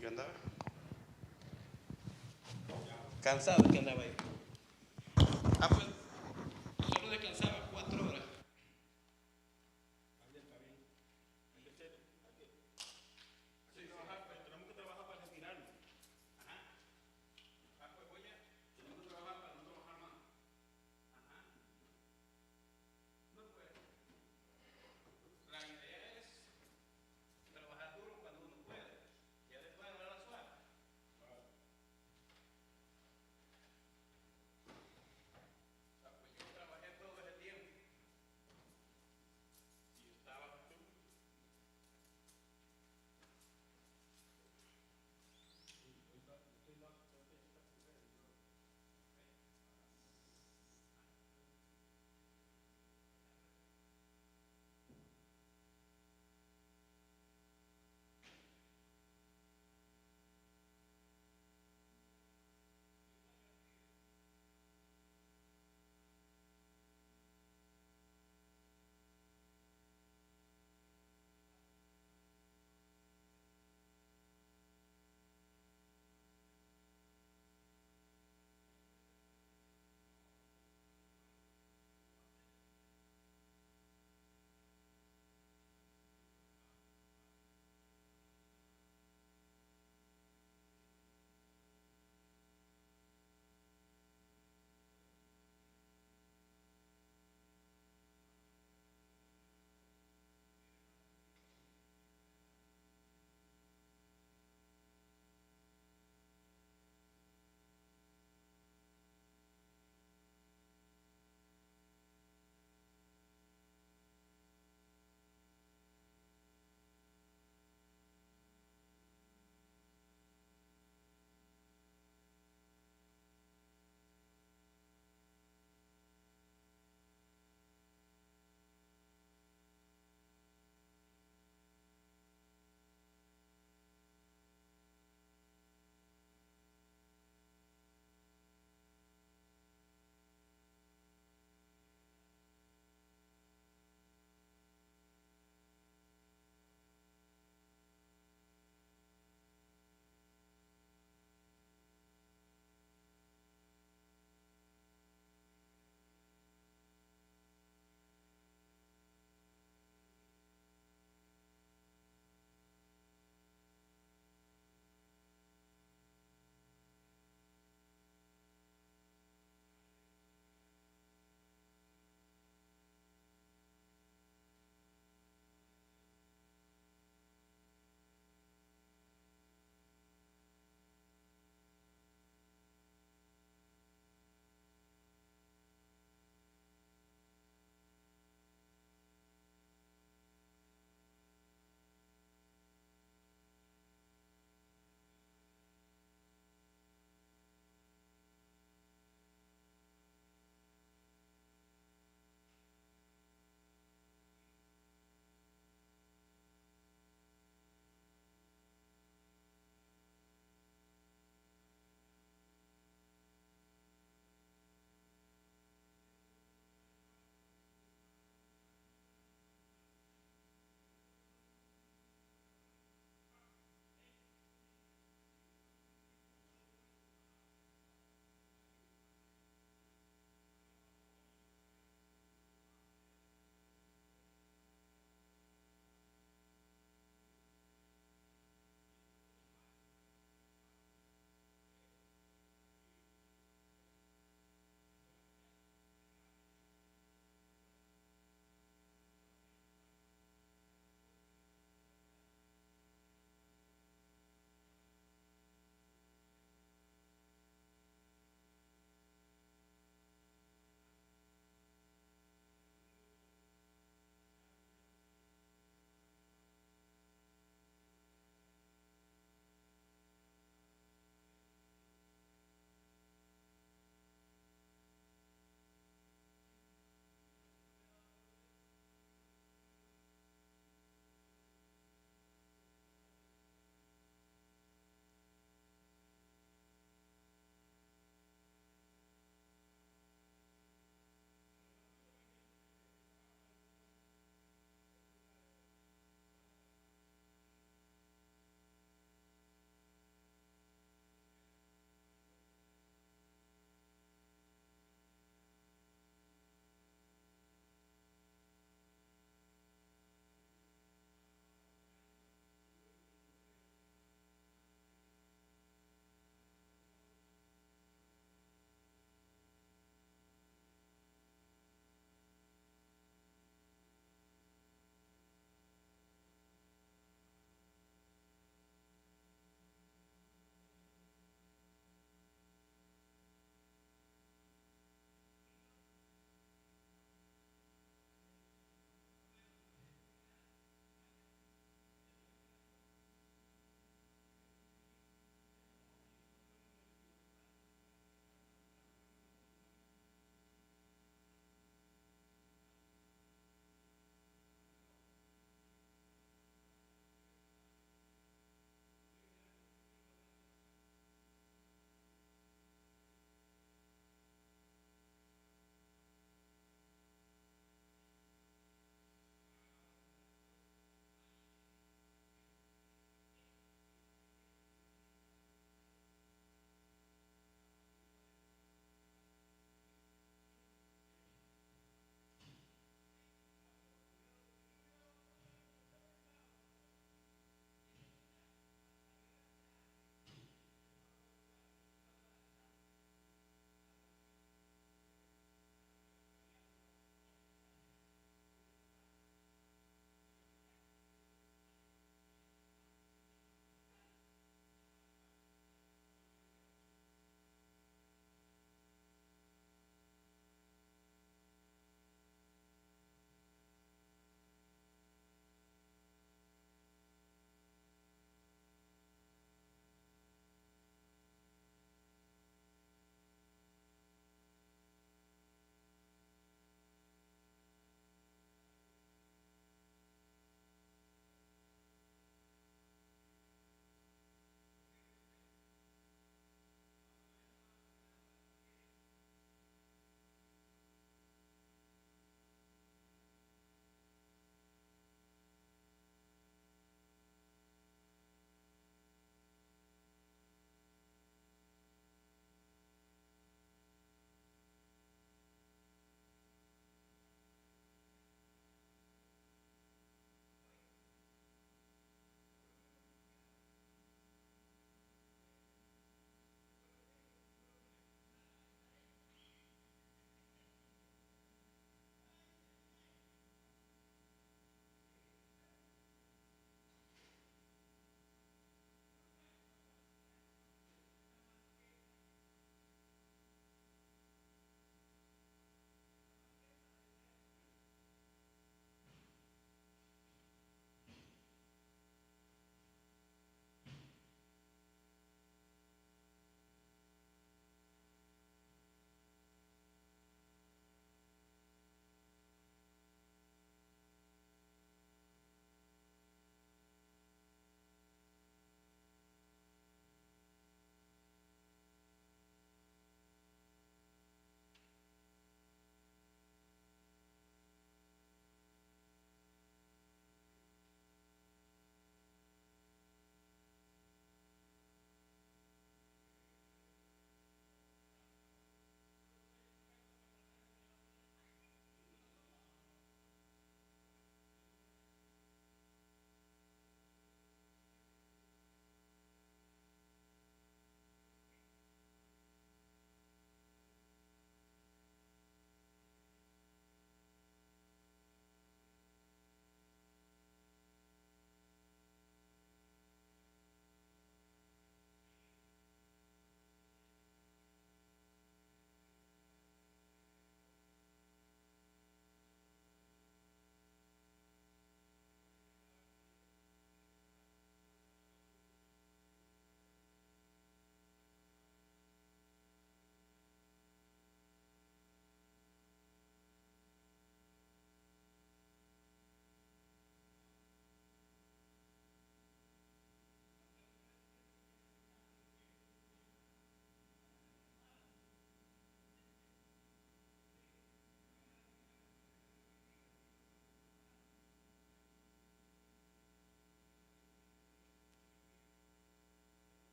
yo andaba cansado que andaba ahí. Ah, pues, solo descansaba 4 horas.